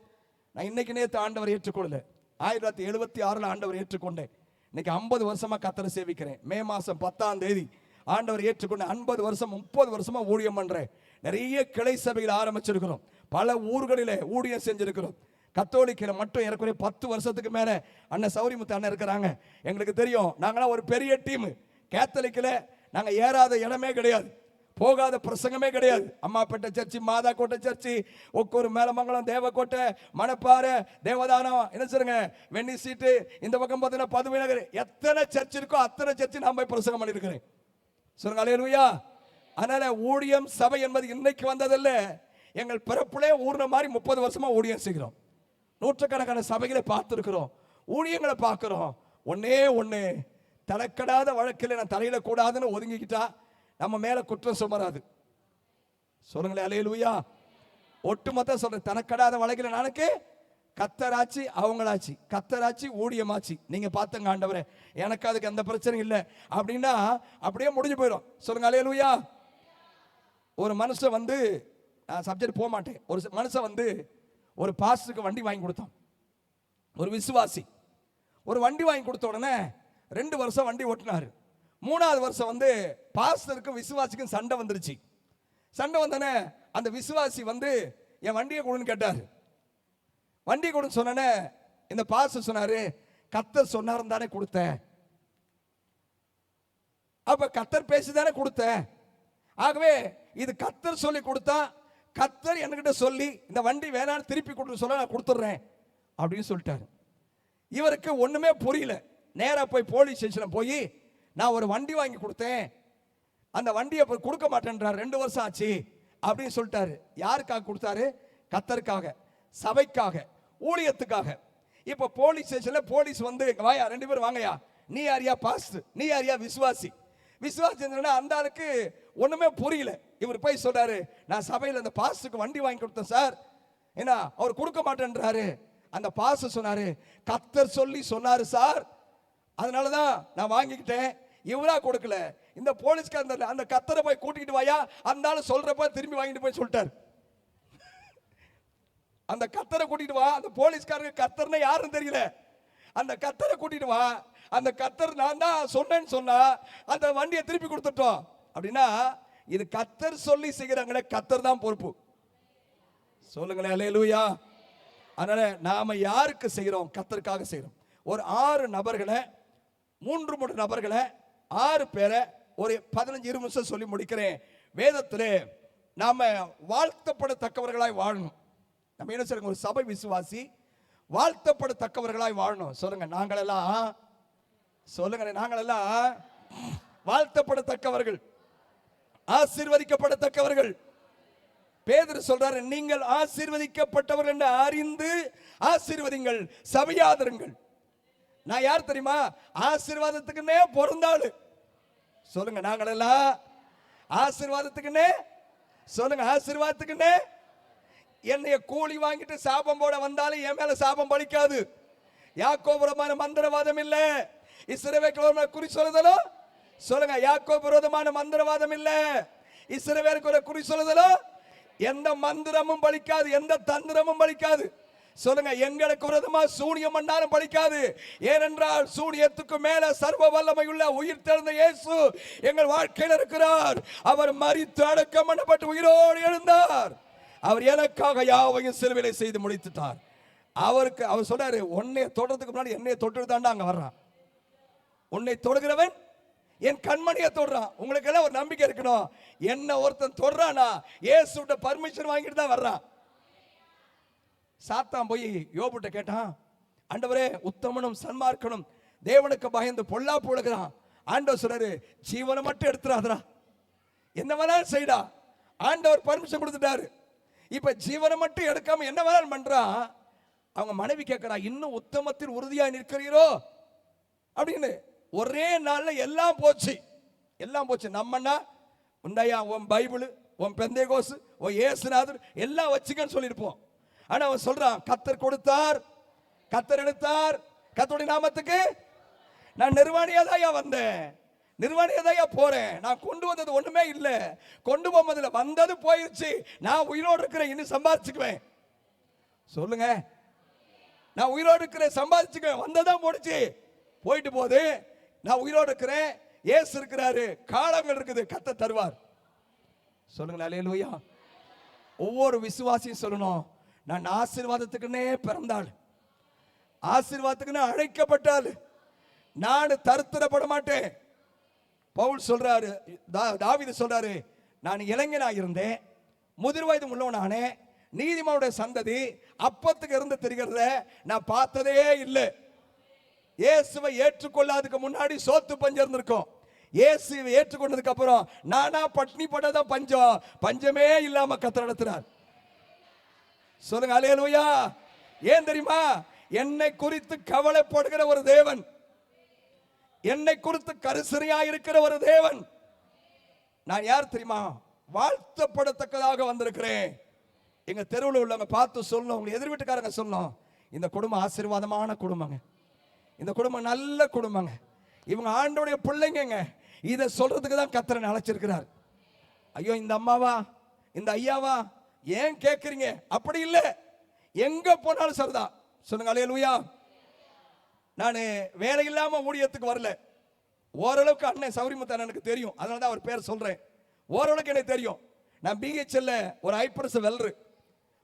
நான் இன்னைக்கு நேற்று ஆண்டவர் ஏற்றுக்கொள்ளல, 1976 ஆண்டவர் ஏற்றுக்கொண்டேன். இன்னைக்கு 50 வருஷமா கர்த்தரை சேவிக்கிறேன். மே மாசம் 10ஆம் தேதி ஆண்டவர் ஏற்றுக்கொண்ட 50 வருஷம், 30 வருஷமா ஊழியம் பண்றேன். நிறைய கிளை சபைகள் ஆரம்பிச்சிருக்கிறோம், பல ஊர்களிலே ஊழியம் செஞ்சிருக்கிறோம். கத்தோலிக்கில மட்டும் ஏறக்குறைய 10 வருஷத்துக்கு மேல அண்ணன் சௌரிமுத்து அண்ணன் இருக்கிறாங்க. எங்களுக்கு தெரியும், நாங்களாம் ஒரு பெரிய டீம். கேத்தலிக்கில் நாங்கள் ஏறாத இடமே கிடையாது, போகாத பிரசங்கமே கிடையாது. அம்மாப்பேட்டை சர்ச்சி, மாதா கோட்டை சர்ச்சி, ஒக்கூர், மேலமங்கலம், தேவக்கோட்டை, மணப்பாறை, தேவதானம், என்ன சொல்லுங்க, வெண்ணி சீட்டு, இந்த பக்கம் பார்த்தீங்கன்னா பதுமை நகர், எத்தனை சர்ச் இருக்கோ அத்தனை சர்ச்சு நான் போய் பிரசங்கம் பண்ணியிருக்கிறேன். சொல்லுங்க அல்லேலூயா. அதனால ஊழியம் சபை என்பது இன்னைக்கு வந்ததில்லை, எங்கள் பிறப்புலே ஊர்ன மாதிரி 30 வருஷமா ஊழியம் செய்கிறோம். நூற்றுக்கணக்கான சபைகளை பார்த்துருக்கிறோம், ஊழியங்களை பார்க்கிறோம். ஒன்னே ஒன்று, தனக்கடாத வழக்கில் நான் தலையில கூடாதுன்னு ஒதுங்கிக்கிட்டா நம்ம மேல குற்றம் சுமராது. சொல்லுங்களேன் அல்லேலூயா. ஒட்டுமொத்த சொல்றேன், தனக்கடாத வழக்கில் நானுக்கு கத்தராட்சி, அவங்களாச்சு, கத்தராட்சி, ஊழியமாச்சு, நீங்க பார்த்தங்க ஆண்டவரே, எனக்கு அதுக்கு எந்த பிரச்சனையும் இல்லை அப்படின்னா அப்படியே முடிஞ்சு போயிடும். சொல்லுங்க அல்லேலூயா. ஒரு மனுஷன் வந்து, நான் சப்ஜெக்ட் போக மாட்டேன், ஒரு மனுஷன் வந்து ஒரு பாஸ்டருக்கு வண்டி வாங்கி கொடுத்தான். ஒரு விசுவாசி ஒரு வண்டி வாங்கி கொடுத்த உடனே 2 வருஷம் வண்டி ஓட்டினாரு. 3ஆவது வருஷம் வந்து பாஸ்டருக்கும் விசுவாசிக்கும் சண்டை வந்துருச்சு. சண்டை வந்தோடனே அந்த விசுவாசி வந்து என் வண்டியை கொடுன்னு கேட்டாரு. வண்டி கொடுன்னு சொன்னே இந்த பாஸ்டர் சொன்னாரு, கர்த்தர் சொன்னார் தானே கொடுத்தேன், அப்ப கர்த்தர் பேசிதானே கொடுத்தேன், ஆகவே இது கர்த்தர் சொல்லி கொடுத்தா, கர்த்தர் என்கிட்ட சொல்லி இந்த வண்டி வேணான்னு திருப்பி கொடுத்து சொல்ல நான் கொடுத்துட்றேன் அப்படின்னு சொல்லிட்டாரு. இவருக்கு ஒண்ணுமே புரியல. நேரா போய் போலீஸ் ஸ்டேஷன் போய், நான் ஒரு வண்டி வாங்கி கொடுத்தேன், அந்த வண்டியை கொடுக்க மாட்டேன்றார், 2 வருஷம் ஆச்சு அப்படின்னு சொல்லிட்டாரு. யாருக்காக கொடுத்தாரு? கர்த்தருக்காக, சபைக்காக, ஊழியத்துக்காக. இப்ப போலீஸ் ஸ்டேஷன்ல போலீஸ் வந்து, வாயா 2 பேரும் வாங்கயா, நீ யாரியா பாஸ்டர், நீ யாரியா விசுவாசி. விசுவாசி அந்த ஆளுக்கு ஒண்ணுமே புரியல. இவர் போய் சொல்றாரு, நான் சபையில் அந்த பாஸ்டருக்கு வண்டி வாங்கி கொடுத்தேன் சார், ஏன்னா அவர் கொடுக்க மாட்டேன்றாரு. அந்த பாஸ்டர் சொன்னாரு, கர்த்தர் சொல்லி சொன்னாரு சார், அதனாலதான் நான் வாங்கிக்கிட்டேன், இவரா கொடுக்கல. இந்த போலீஸ்கார அந்த கர்த்தரை போய் கூட்டிட்டு வாயா, அந்த ஆளு சொல்றப்ப திரும்பி வாங்கிட்டு போய் சொல்லிட்டாரு. அந்த கர்த்தரை கூட்டிட்டு வா. அந்த போலீஸ்காரருக்கு கர்த்தர்னா யாருன்னு தெரியல. அந்த கர்த்தரை கூட்டிட்டு வா, அந்த கர்த்தர் நான் தான் சொன்னேன்னு சொன்னா அந்த வண்டியை திருப்பி கொடுத்துட்டோம் அப்படின்னா, இது கர்த்தர் சொல்லி செய்கிறாங்களே, கர்த்தர் தான் பொறுப்பு. சொல்லுங்களேன் அல்லேலூயா. அதனால நாம யாருக்கு செய்கிறோம்? கர்த்தருக்காக செய்கிறோம். ஒரு 6 நபர்களை, 3 நபர்களை, 6 பேரை ஒரு 15-20 நிமிஷம் சொல்லி முடிக்கிறேன். வேதத்திலே நாம வாழ்த்தப்படத்தக்கவர்களாய் வாழணும். நம்ம என்ன செய்யறோம்? ஒரு சபை விசுவாசி வாழ்த்தப்படத்தக்கவர்களாய் வாழணும். சொல்லுங்க, நாங்களெல்லாம் சொல்லுங்க, நாங்களெல்லாம் வாழ்த்தப்படத்தக்கவர்கள், ஆசீர்வதிக்கப்படத்தக்கவர்கள். பேதுரு சொல்றாரு, நீங்கள் ஆசீர்வதிக்கப்பட்டவர்கள் என்று அறிந்து ஆசீர்வதிங்கள், சபையாதருங்கள். நான் யார் தெரியுமா? ஆசீர்வாதத்துக்குன்னே பொருந்தாளு. சொல்லுங்க, நாங்களெல்லாம் ஆசீர்வாதத்துக்குன்னே, சொல்லுங்க, ஆசீர்வாதத்துக்குன்னே. என்னைய கூலி வாங்கிட்டு சாபம் போட வந்தாலும் என் மேல சாபம் பலிக்காது. யாக்கோபுரமான மந்திரவாதம் இல்ல. இஸ்ரவேலுக்கு குறி சொல்லுதலோ, சொல்லுங்க, யாக்கோபு விரோதமான மந்திரவாதம் இல்ல. இஸ்ரவேலுக்கு ஒரு குறி சொல்லுதலோ எந்த மந்திரமும் பலிக்காது, எந்த தந்திரமும் பலிக்காது. சொல்லுங்க, எங்களுக்கு விரோதமா சூனியம் பண்ணாலும் பலிக்காது. ஏனென்றால் சூனியத்துக்கு மேல சர்வ வல்லமையுள்ள உயிர் தெழுந்த இயேசு எங்கள் வாழ்க்கையில் இருக்கிறார். அவர் மரித்து அடக்கம் பண்ணப்பட்டு உயிரோடு எழுந்தார். அவர் எனக்காக யாவையும் சிலுவையிலே செய்து முடித்துட்டார். அவருக்கு அவர் சொல்றாரு, உன்னை தொடுறதுக்கு முன்னாடி என்னைய தொட்டு தாண்டா அங்க வர்றான். உன்னை தொடுகிறவன் என் கண்மணியை தொடுறான். உங்களுக்கு எல்லாம் ஒரு நம்பிக்கை இருக்கணும். என்ன ஒருத்தன் தொடுறானா இயேசுட்ட பர்மிஷன் வாங்கிட்டு தான் வர்றான். சாத்தான் போய் யோபுட்ட கேட்டான், ஆண்டவரே உத்தமனும் சன்மார்க்கனும் தேவனுக்கு பயந்து பொல்லாப்பு உலகிறான். ஆண்டவர் சொல்றாரு, ஜீவனை மட்டும் எடுத்துறாதரா, என்ன வேணாலும் செய்டா. ஆண்டவர் பர்மிஷன் கொடுத்துட்டாரு. இப்ப ஜீவனை மட்டும் எடுக்காம என்ன வேணாலும் பண்றான். அவங்க மனைவி கேட்கிறா, இன்னும் உத்தமத்தில் உறுதியா நிற்கிறீரோ அப்படின்னு. ஒரே நாள்ல எல்லாம் போச்சு, எல்லாம் போச்சு. நம்மன்னா உண்டையா உன் பைபிள், உன் பெந்தேகோஸ், உன் இயேசுநாதர் எல்லாம் வச்சுக்கன்னு சொல்லியிருப்போம். ஆனா அவன் சொல்றான், கர்த்தர் கொடுத்தார், கர்த்தர் எடுத்தார், கர்த்தருடைய நாமத்துக்கு நான் நிர்வாணியாதான் வந்தேன், நிர்வாணியாதான் போறேன். நான் கொண்டு வந்தது ஒண்ணுமே இல்லை, கொண்டு போகும்போது வந்தது போயிருச்சு. நான் உயிரோடு இருக்கிறேன், இன்னும் சம்பாதிச்சுக்குவேன். சொல்லுங்க, நான் உயிரோடு இருக்கிறேன், சம்பாதிச்சுக்குவேன். வந்ததான் போடுச்சு, போயிட்டு போகுது. நான் உயிரோடு இருக்கிறேன், இயேசு இருக்கிறாரு, காலங்கள் இருக்குது, கர்த்தர் தருவார். சொல்லுங்க, அல்லேலூயா. ஒவ்வொரு விசுவாசியும் சொல்லணும், நான் ஆசீர்வாதத்துக்குன்னே பிறந்தாள், ஆசீர்வாதத்துக்குன்னு அழைக்கப்பட்டாள், நான் தரித்திரப்பட மாட்டேன். பவுல் சொல்றாரு, தாவீது சொல்றாரு, நான் இளைஞனா இருந்தேன், முதிர் வயது உள்ளவனானே, நீதிமானுடைய சந்ததி, அப்பத்துக்கு இருந்து தெரிகிறத நான் பார்த்ததே இல்லை. இயேசுவை ஏற்றுக்கொள்ளாதுக்கு முன்னாடி சோத்து பஞ்சம் இருந்திருக்கும். இயேசுவை ஏற்றுக்கொண்டதுக்கு அப்புறம் நானா பட்னி பட்டதான் பஞ்சம், பஞ்சமே இல்லாம கர்த்தர் நடத்துறார். சொல்லுங்க, அல்லேலூயா. ஏன் தெரியுமா? என்னை குறித்து கவலைப்படுகிற ஒரு தேவன், என்னை குறித்து கரிசனையா இருக்கிற ஒரு தேவன். நான் யார் தெரியுமா? வாழ்த்தப்படத்தக்கதாக வந்திருக்கிறேன். எங்க தெருவில் உள்ளவங்க பார்த்து சொல்லணும், உங்க எதிர் வீட்டுக்காரங்க சொல்லணும், இந்த குடும்பம் ஆசீர்வாதமான குடும்பங்க, இந்த குடும்பம் நல்ல குடும்பங்க, இவங்க ஆண்டவருடைய பிள்ளைங்க. இதை சொல்றதுக்கு தான் கர்த்தரை அழைச்சிருக்கிறார். ஐயோ இந்த அம்மாவா, இந்த ஐயாவா ஏன் கேட்குறீங்க? அப்படி இல்லை, எங்க போனாலும் சரிதான். சொல்லுங்க, அல்லேலூயா. நான் வேலை இல்லாம ஊழியத்துக்கு வரல. ஓரளவுக்கு அண்ணன் சௌரிமுத்தன் எனக்கு தெரியும், அதனால தான் அவர் பேர் சொல்றேன். ஓரளவுக்கு எனக்கு தெரியும். நான் பிஹெச்எல்ல ஒரு ஐப்பரச வெல்ரு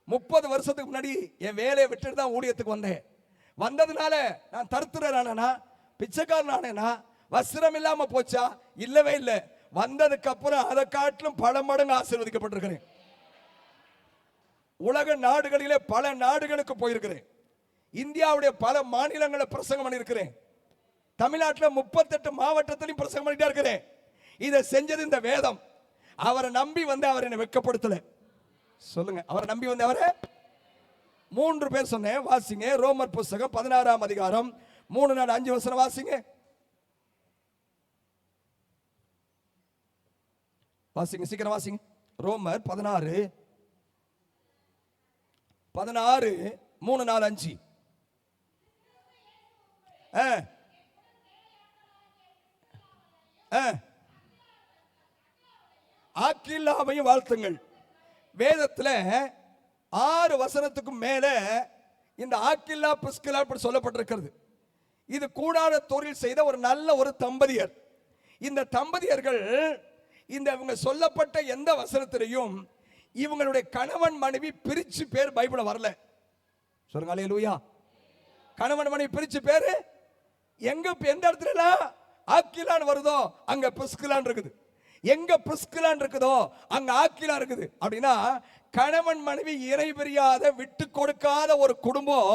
30 வருஷத்துக்கு முன்னாடி என் வேலையை விட்டுட்டு தான் ஊழியத்துக்கு வந்தேன். வந்ததுனால நான் தருத்துறானா, பிச்சைக்காரன் ஆனேனா, வஸ்திரம் இல்லாம போச்சா? இல்லவே இல்லை. வந்ததுக்கு அப்புறம் அதை காட்டிலும் பல மடங்கு ஆசீர்வதிக்கப்பட்டிருக்கிறேன். உலக நாடுகளிலே பல நாடுகளுக்கு போயிருக்கிறேன். இந்தியாவுடைய பல மாநிலங்களில் பிரசங்கம் பண்ணியிருக்கிறேன். தமிழ்நாட்டில் 38 மாவட்டத்திலையும் பிரசங்கம் பண்ணிட்டே இருக்கிறேன். இதை செஞ்சது இந்த வேதம். அவரை நம்பி வந்து அவர் என்னை வெட்கப்படுத்தல. சொல்லுங்க, அவரை நம்பி வந்து அவரை 3 பேர் சொன்னேன், வாசிங்க. ரோமர் புஸ்தகம் 16ஆம் அதிகாரம் 3, 4, 5 வசனம் வாசிங்க. வாசிங்க, சீக்கிரம் வாசிங்க. ரோமர் 16 3, 4, 5. ஆக்கில்லாவையும் வாழ்த்துங்கள். வேதத்துல 6 வசனத்துக்கும் மேல இந்த ஆக்கில்லா பிஸ்கிலா அப்படி சொல்லப்பட்டிருக்கிறது. இது கூடார தொழில் செய்த ஒரு நல்ல ஒரு தம்பதியர். இந்த தம்பதியர்கள் இந்த இவங்க சொல்லப்பட்ட எந்த வசனத்திலையும் இவங்களுடைய கணவன் மனைவி பிரிச்சு பேர் பைபிள வரல. சொல்லுங்க, அல்லேலூயா. கணவன் மனைவி பிரிச்சு பேரு எங்க எந்த இடத்துல ஆக்கிலான்னு வருதோ அங்க பிஸ்கிலான் இருக்குது. எங்க பிரிஸ்கிலான் இருக்குதோ அங்க ஆக்கிலா இருக்குது. அப்படின்னா கணவன் மனைவி இணை பிரியாத விட்டு கொடுக்காத ஒரு குடும்பம்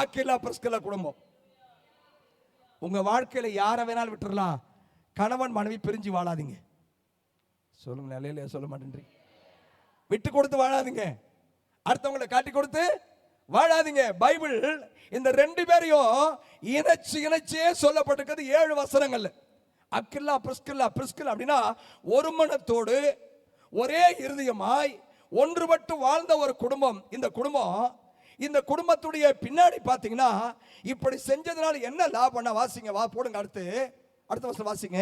ஆக்கிலா பிரிஸ்கிலா குடும்பம். உங்க வாழ்க்கையில யாரை வேணாலும் விட்டுறலாம், கணவன் மனைவி பிரிஞ்சு வாழாதீங்க. சொல்லுங்க, நிலையில சொல்ல மாட்டேன்றீங்க. விட்டு கொடுத்து வாழாதீங்க, அடுத்தவங்களை காட்டி கொடுத்து வாழாதீங்க. பைபிள் இந்த ரெண்டு பேரையும் இணைச்சே சொல்லப்பட்டிருக்கிறது 7 வசனங்கள்ல. அக்கில்லா பிரிஸ்கில்லா, பிரிஸ்கில்லா அப்படின்னா ஒரு மனத்தோடு ஒரே இருதயமாய் ஒன்றுபட்டு வாழ்ந்த ஒரு குடும்பம். இந்த குடும்பத்துடைய பின்னாடி பார்த்தீங்கன்னா இப்படி செஞ்சதுனால என்ன லாபம்? வாசிங்க, வா போடுங்க, அடுத்த வருஷம் வாசிங்க.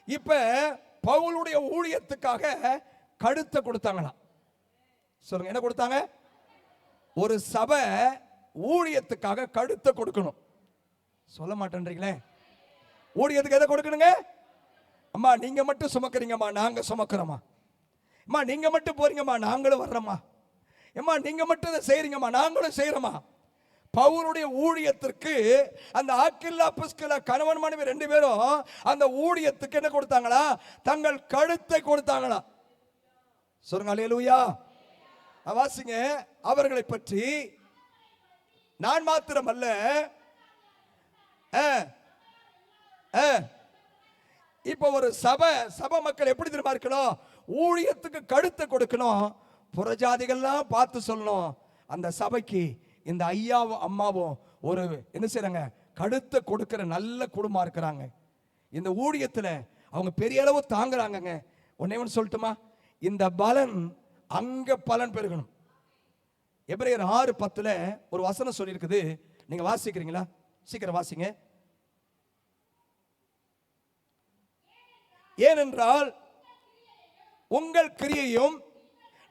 இப்ப பவுலுடைய ஊழியத்துக்காக கழுத்தை கொடுத்தாங்களாம். சொல்லுங்க, என்ன கொடுத்தாங்க? ஒரு சபை ஊழியத்துக்காக கழுத்தை கொடுக்கணும். சொல்ல மாட்டேன்றீங்களே. ஊழியத்துக்கு எதை கொடுக்கணுங்க? அம்மா நீங்க மட்டும் சுமக்கிறீங்கம்மா, நாங்க சுமக்கிறோமா. அம்மா நீங்க மட்டும் போறீங்கம்மா, நாங்களும் வர்றோமா. அம்மா நீங்க மட்டும் இதை செய்றீங்கம்மா, நாங்களும் செய்யறோமா. பவுலுடைய ஊழியத்திற்கு அந்த ஆக்கில்லா பிரிஸ்கில்லா கணவன் மனைவி 2 பேரும் அந்த ஊழியத்துக்கு என்ன கொடுத்தாங்களா? தங்கள் கழுத்தை கொடுத்தாங்களா. சொல்லுங்க அல்லேலூயா. வாசிங்க. அவர்களை பற்றி நான் மாத்திரமல்ல, இப்ப ஒரு சபை மக்கள் எப்படி தெரியுமா இருக்கணும்? ஊழியத்துக்கு கழுத்தை கொடுக்கணும். புறஜாதிகள்லாம் பார்த்து சொல்லணும், அந்த சபைக்கு இந்த ஐயாவும் அம்மாவும் ஒரு என்ன செய்றாங்க? கழுத்தை கொடுக்கிற நல்ல குடும்பமா இருக்கிறாங்க. இந்த ஊழியத்துல அவங்க பெரிய அளவு தாங்குறாங்க. ஒன்னே ஒன்று சொல்லட்டுமா? இந்த பலன் அங்க பலன் பெருகணும். எபிரேயர் 6:10 ஒரு வசனம் சொல்லி இருக்குது. நீங்க வாசிக்கிறீங்களா? சீக்கிரம் வாசிங்க. ஏனென்றால் உங்கள் கிரியையும்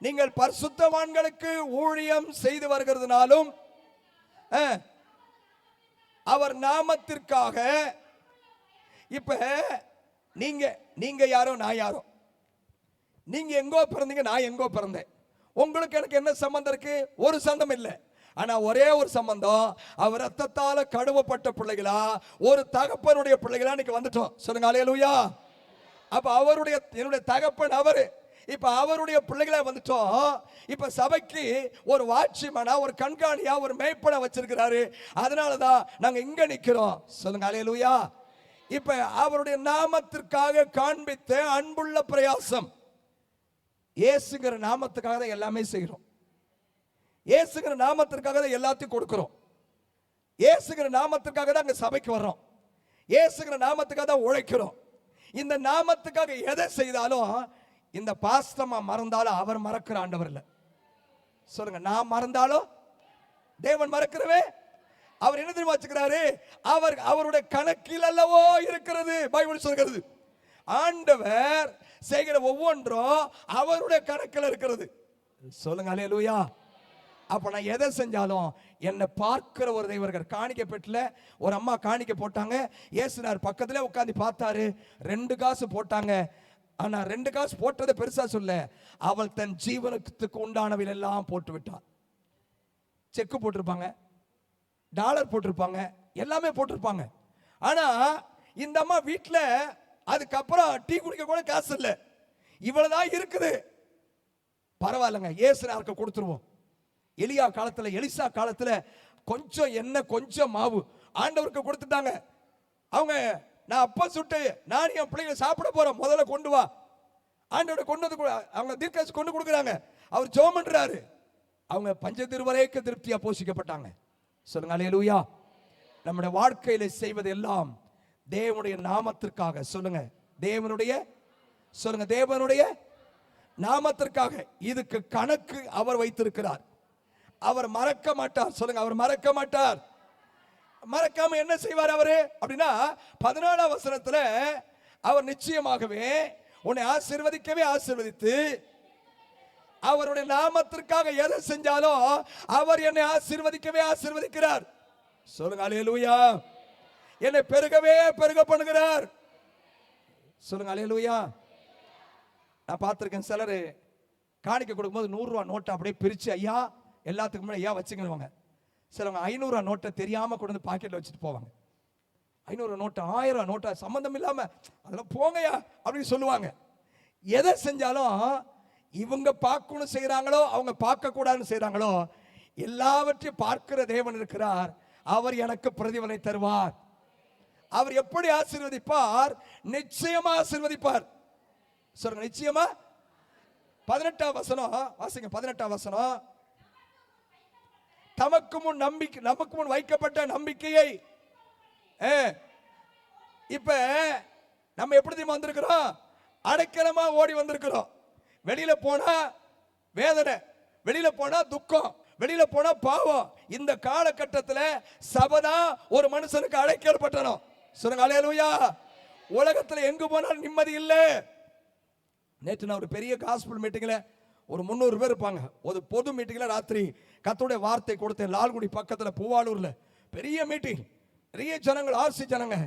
நீங்கள் பரிசுத்தவான்களுக்கு ஊழியம் செய்து வருகிறதுனாலும் அவர் நாமத்திற்காக. இப்ப நீங்க யாரோ நான் யாரோ, நீங்க எங்கோ பிறந்தீங்க, நான் எங்கோ பிறந்தேன். உங்களுக்கு எனக்கு என்ன சம்பந்தம் இருக்கு? ஒரு சம்பந்தம் இல்லை. ஆனா ஒரே ஒரு சம்பந்தம், அவர் ரத்தத்தால கழுவப்பட்ட பிள்ளைகளா, ஒரு தகப்பனுடைய பிள்ளைகளா இன்னைக்கு வந்துட்டோம். சொல்லுங்க அல்லேலூயா. அப்ப என்னுடைய தகப்பன் அவரு. இப்ப அவருடைய பிள்ளைகளா வந்துட்டோம். இப்ப சபைக்கு ஒரு வாட்சிமனா, ஒரு கண்காணியா, ஒரு மேய்ப்பனை வச்சிருக்கிறாரு. அதனாலதான் நாங்க இங்க நிக்கிறோம். சொல்லுங்க அல்லேலூயா. இப்ப அவருடைய நாமத்திற்காக காண்பித்த அன்புள்ள பிரயாசம். இயேசுங்கிற நாமத்துக்காக தான் எல்லாமே செய்கிறோம். இயேசுங்கிற நாமத்திற்காக தான் எல்லாத்தையும் கொடுக்கிறோம். இயேசுங்கிற நாமத்திற்காக தான் அங்க சபைக்கு வர்றோம். இயேசுங்கிற நாமத்துக்காக தான் உழைக்கிறோம். இந்த நாமத்துக்காக எதை செய்தாலும், இந்த பாஸ்தமா மறந்தாலும் அவர் மறக்கிற ஆண்டவர் இல்லை. சொல்லுங்க, நான் மறந்தாலும் தேவன் மறக்கிறவே. அவர் என்ன தெரியுமா வச்சுக்கிறாரு? அவருடைய கணக்கில் அல்லவோ இருக்கிறது பைபிள் சொல்கிறது. ஆண்டவர் செய்கிற ஒவ்வொன்றும் அவருடைய கணக்கில் இருக்கிறது. சொல்லுங்க அல்லேலூயா. அப்ப நான் எதை செஞ்சாலும் என்னை பார்க்கிற ஒரு தெய்வர்கள். காணிக்கை பெட்டில் ஒரு அம்மா காணிக்கை போட்டாங்க. இயேசுனார் பக்கத்துல உட்காந்து பார்த்தாரு. 2 காசு போட்டாங்க. ஆனா 2 காசு போட்டதை பெருசா சொல்ல, அவள் தன் ஜீவனத்துக்கு உண்டானவில் எல்லாம் போட்டு விட்டாள். செக்கு போட்டிருப்பாங்க, டாலர் போட்டிருப்பாங்க, எல்லாமே போட்டிருப்பாங்க. ஆனா இந்த அம்மா வீட்டுல அதுக்கப்புறம் டீ குடிக்க கூட காசு இல்லை. இவ்வளவுதான் இருக்குது. பரவாயில்லைங்க, இயேசுனாருக்கு கொடுத்துருவோம். எலிசா காலத்துல கொஞ்சம் எண்ணெய் கொஞ்சம் மாவு ஆண்டவருக்கு கொடுத்துட்டாங்க. அவங்க, நான் அப்பா சுட்டு நான் என் பிள்ளைங்க சாப்பிட போறோம், முதல்ல கொண்டு வா. ஆண்டவரை கொண்டு வந்து அவங்க தீர்க்கதரிசி கொண்டு கொடுக்குறாங்க. அவர் ஜெபம் பண்றாரு. அவங்க பஞ்சதிருவரைக்கு திருப்தியா போஷிக்கப்பட்டாங்க. சொல்லுங்க அல்லேலூயா. நம்முடைய வாழ்க்கையில செய்வது எல்லாம் தேவனுடைய நாமத்திற்காக. சொல்லுங்க, தேவனுடைய நாமத்திற்காக. இதுக்கு கணக்கு அவர் வைத்திருக்கிறார். அவர் மறக்க மாட்டார். சொல்லுங்க, அவர் மறக்க மாட்டார். மறக்காம என்ன செய்வார் அவரு அப்படின்னா, 14ஆம் வசனத்துல அவர் நிச்சயமாகவே உன்னை ஆசீர்வதித்து அவருடைய நாமத்திற்காக எதை செஞ்சாலும் அவர் என்னை ஆசீர்வதிக்கிறார். சொல்லுங்க அல்லேலூயா. என்னை பெருக பண்ணுகிறார். சொல்லுங்க அல்லேலூயா. நான் பார்த்திருக்கேன், சிலர் காணிக்க கொடுக்கும்போது 100 ரூபா நோட்டை அப்படியே பிரிச்சு ஐயா எல்லாத்துக்கும் முன்னாடி ஐயா வச்சுக்கிடுவாங்க. சிலவங்க 500 ரூபா நோட்டை தெரியாம கொண்டு வந்து பாக்கெட்ல வச்சுட்டு போவாங்க. 500 நோட்டு 1000 நோட்டா சம்மந்தம் இல்லாம அதெல்லாம் போங்கயா அப்படின்னு சொல்லுவாங்க. எதை செஞ்சாலும் இவங்க பார்க்கணும் செய்யறாங்களோ அவங்க பார்க்க கூடாதுன்னு செய்யறாங்களோ, எல்லாவற்றையும் பார்க்கிற தேவன் இருக்கிறார். அவர் எனக்கு பிரதிபலனை தருவார். அவர் எப்படி ஆசீர்வதிப்பார்? நிச்சயமா ஆசீர்வதிப்பார். சொல்லுங்க நிச்சயமா. 18ஆம் வசனம் வாசிங்க. 18ஆம் வசனம், நமக்கு முன் வைக்கப்பட்ட நம்பிக்கையை. இப்ப நம்ம எப்படி தெரியுமா வந்திருக்கிறோம்? அடைக்கலமா ஓடி வந்திருக்கிறோம். வெளியில போனா வேதனை, வெளியில போனா துக்கம், வெளியில போனா பாவம். இந்த காலகட்டத்தில் சபைதான் ஒரு மனுஷனுக்கு அடைக்கல் பட்டணும். சொல்லுங்க அல்லேலூயா. உலகத்தில் எங்கு போனாலும் நிம்மதி இல்லை. நேற்று நான் ஒரு பெரிய காஸ்பல் மீட்டிங்ல ஒரு 300 பேர் இருப்பாங்க. ஒரு பொது மீட்டிங்ல ராத்திரி கர்த்தருடைய வார்த்தை கொடுத்தேன். லால்குடி பக்கத்தில் பூவாலூர்ல பெரிய மீட்டிங், பெரிய ஜனங்கள், ஆர்சி ஜனங்க.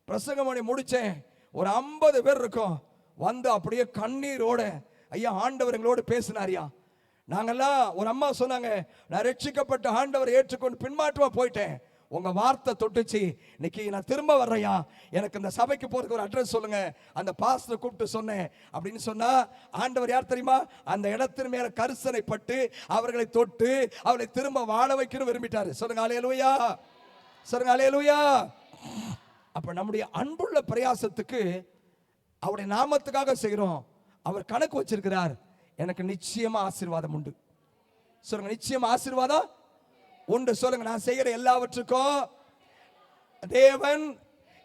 பிரசங்கம் பண்ணி முடிச்சேன். ஒரு 50 பேர் இருக்கும். வந்து அப்படியே கண்ணீரோட, ஐயா ஆண்டவர் எங்களோடு பேசினாரியா. நாங்கெல்லாம், ஒரு அம்மா சொன்னாங்க, நான் ரட்சிக்கப்பட்ட ஆண்டவர் ஏற்றுக்கொண்டு பின்மாற்றமா போயிட்டேன், உங்க வார்த்தை தொட்டுச்சு, இன்னைக்கு நான் திரும்ப வர்றையா, எனக்கு இந்த சபைக்கு போறதுக்கு ஒரு அட்ரஸ் சொல்லுங்க. அந்த பாஸ்டர் கூப்பிட்டு சொன்னேன் அப்படின்னு சொன்னா, ஆண்டவர் யார் தெரியுமா? அந்த இடத்தின் மேல கரிசனை பட்டு அவர்களை தொட்டு அவர்களை திரும்ப வாழ வைக்கணும் விரும்பிட்டாரு. சொல்லுங்க அல்லேலூயா, சொல்லுங்க அல்லேலூயா. அப்ப நம்முடைய அன்புள்ள பிரயாசத்துக்கு அவருடைய நாமத்துக்காக செய்கிறோம். அவர் கணக்கு வச்சிருக்கிறார். எனக்கு நிச்சயமா ஆசீர்வாதம் உண்டு. சொல்லுங்க நிச்சயமா ஆசீர்வாதம் உண்டு. சொல்லுங்க, நான் செய்கிற எல்லாவற்றுக்கும் தேவன்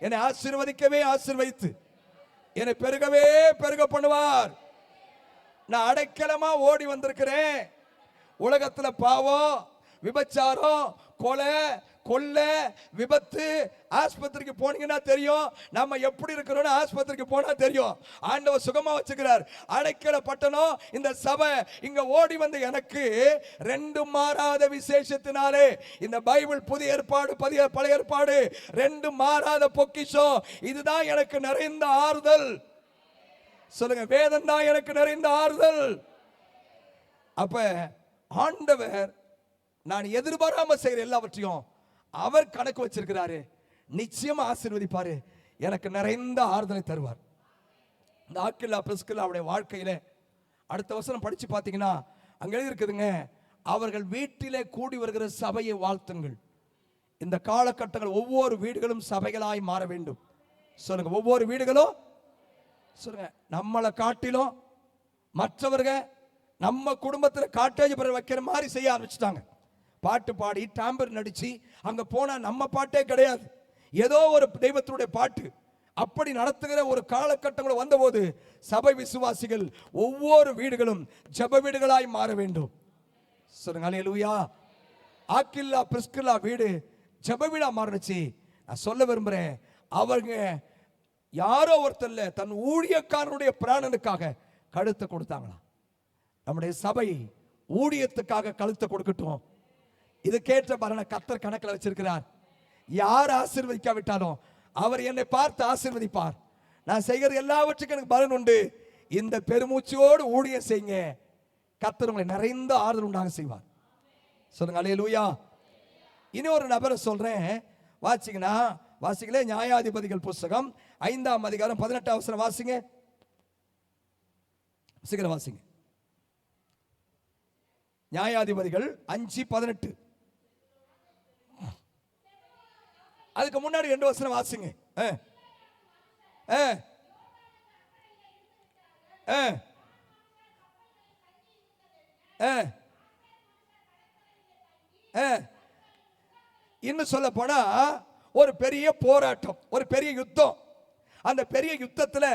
என்னை ஆசீர்வதிக்கவே ஆசீர்வதித்து என்னை பெருகவே பெருக பண்ணுவார். நான் அடைக்கலமா ஓடி வந்திருக்கிறேன். உலகத்துல பாவம், விபச்சாரம், கொலை, கொள்ள, விபத்து, ஆஸ்பத்திரிக்கு போனீங்கன்னா தெரியும் நம்ம எப்படி இருக்கிறோம். ஆஸ்பத்திரிக்கு போனா தெரியும். ஆண்டவர் சுகமா வச்சுக்கிறார். அடைக்கல பட்டணம் இந்த சபை. இங்க ஓடி வந்த எனக்கு 2 மாறாத விசேஷத்தினாலே இந்த பைபிள் புதிய ஏற்பாடு பழைய ஏற்பாடு 2 மாறாத பொக்கிஷம். இதுதான் எனக்கு நிறைந்த ஆறுதல். சொல்லுங்க, வேதம் தான் எனக்கு நிறைந்த ஆறுதல். அப்ப ஆண்டவர் நான் எதிர்பாராம செய்கிற எல்லாவற்றையும் அவர் கணக்கு வச்சிருக்கிறாரு. நிச்சயமா ஆசீர்வதிப்பாரு. எனக்கு நிறைந்த ஆறுதலை தருவார். இந்த ஆக்கில்லா பிரிஸ்கில்லா அவருடைய வாழ்க்கையில அடுத்த வசனம் படிச்சு பார்த்தீங்கன்னா அங்க எழுதியிருக்குதுங்க, அவர்கள் வீட்டிலே கூடி வருகிற சபையை வாழ்த்துங்கள். இந்த காலகட்டங்கள் ஒவ்வொரு வீடுகளும் சபைகளாய் மாற வேண்டும். சொல்லுங்க, ஒவ்வொரு வீடுகளும். சொல்லுங்க, நம்மளை காட்டிலும் மற்றவர்கள் நம்ம குடும்பத்தில் காட்டேஜ் வைக்கிற மாதிரி செய்ய ஆரம்பிச்சுட்டாங்க. பாட்டு பாடி டாம்பர் நடிச்சு அங்க போனா நம்ம பாட்டே கிடையாது, ஏதோ ஒரு தெய்வத்துடைய பாட்டு. அப்படி நடத்துகிற ஒரு காலகட்டங்கள் வந்தபோது சபை விசுவாசிகள் ஒவ்வொரு வீடுகளும் ஜெப வீடுகளாய் மாற வேண்டும். சொல்லுங்க அல்லேலூயா. ஆக்கில்லா பிரிஸ்கில்லா வீடு ஜெப வீடா மாறுச்சு. நான் சொல்ல விரும்புறேன், அவங்க யாரோ ஒருத்தர் தன் ஊழியக்காரனுடைய பிராணனுக்காக கழுத்தை கொடுத்தாங்களா. நம்முடைய சபை ஊழியத்துக்காக கழுத்தை கொடுக்கட்டும். இது கேட்ட பலனை கர்த்தர் கணக்கில் வச்சிருக்கிறார். யார் ஆசீர்வதிக்காவிட்டாலும் அவர் என்னை பார்த்து ஆசீர்வதிப்பார். நான் செய்கிற எல்லாவற்றுக்கும் எனக்கு பலன் உண்டு. இந்த பெருமூச்சோடு ஊழியம் செய்யுங்க, கர்த்தர் உங்களை நிறைந்த ஆறுதல் உண்டாக செய்வார். சொல்லுங்க அல்லேலூயா. இனி ஒரு நபரை சொல்றேன், வாசிங்களே. நியாயாதிபதிகள் புஸ்தகம் 5ஆம் அதிகாரம் 18ஆம் வசனம் வாசிங்க. சீக்கிரம் வாசிங்க. நியாயாதிபதிகள் 5:18. அதுக்கு முன்னாடி 2 வசனம் வாசிங்க. இன்னும் சொல்ல போனா ஒரு பெரிய போராட்டம், ஒரு பெரிய யுத்தம். அந்த பெரிய யுத்தத்தில்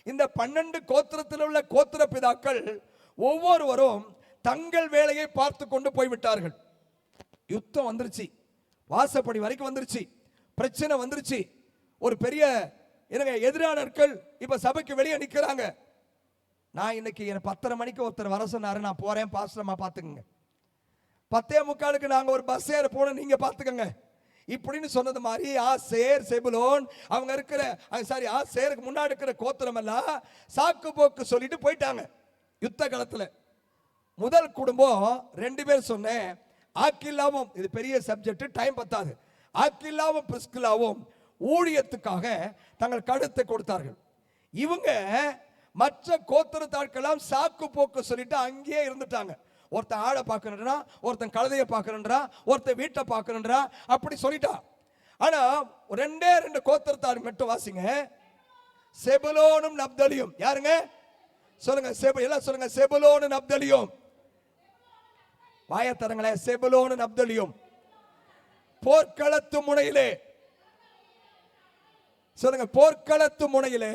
இந்த 12 கோத்திரத்தில் உள்ள கோத்திர பிதாக்கள் ஒவ்வொருவரும் தங்கள் வேலையை பார்த்து கொண்டு போய்விட்டார்கள். யுத்தம் வந்துருச்சு, வாசப்படி வரைக்கும் வந்துருச்சு, பிரச்சனை வந்துருச்சு. ஒரு பெரிய எதிரானர்கள் இப்ப சபைக்கு வெளியே நிக்கிறாங்க. நான் இன்னைக்கு 10:30 மணிக்கு ஒருத்தர் வர சொன்னாரு, நான் போறேன் பாஸ்டர்மா பாத்துக்கங்க. 10:45 நாங்க ஒரு பஸ் ஏற போனோம், நீங்க பாத்துக்கங்க இப்படின்னு சொன்னது மாதிரி ஆசேர் செபுலோன் அவங்க இருக்கிற ஆசேருக்கு முன்னாடி இருக்கிற கோத்திரம் எல்லாம் சாக்கு போக்கு சொல்லிட்டு போயிட்டாங்க. யுத்த காலத்துல முதல் குடும்பம் 2 பேர் சொன்னேன், ஆக்கில்லாவும், இது பெரிய சப்ஜெக்ட் டைம் பத்தாது, ஆக்கில்லாவும் பிரிஸ்கில்லாவும் ஊழியத்துக்காக தங்கள் கழுத்தை கொடுத்தார்கள். இவங்க மற்ற கோத்திரத்தாட்கெல்லாம் சாக்கு போக்கு சொல்லிட்டு அங்கேயே இருந்துட்டாங்க. ஒருத்தன் ஆளை பார்க்கணுன்றா, ஒருத்தன் கழுதையை பார்க்கணுன்றா, ஒருத்தன் வீட்டை பார்க்கணுன்றா, அப்படி சொல்லிட்டா. ஆனா ரெண்டே ரெண்டு கோத்திரத்தார் மட்டும் வாசிங்க, செபுலோனும் நப்தலியும். யாருங்க சொல்லுங்க? எல்லாம் சொல்லுங்க, செபுலோனும் நப்தலியும். வாயத்தரங்களே, செபுலோனும் நப்தலியும் போர்க்களத்து முனையிலே, சொல்லுங்க, போர்க்களத்து முனையிலே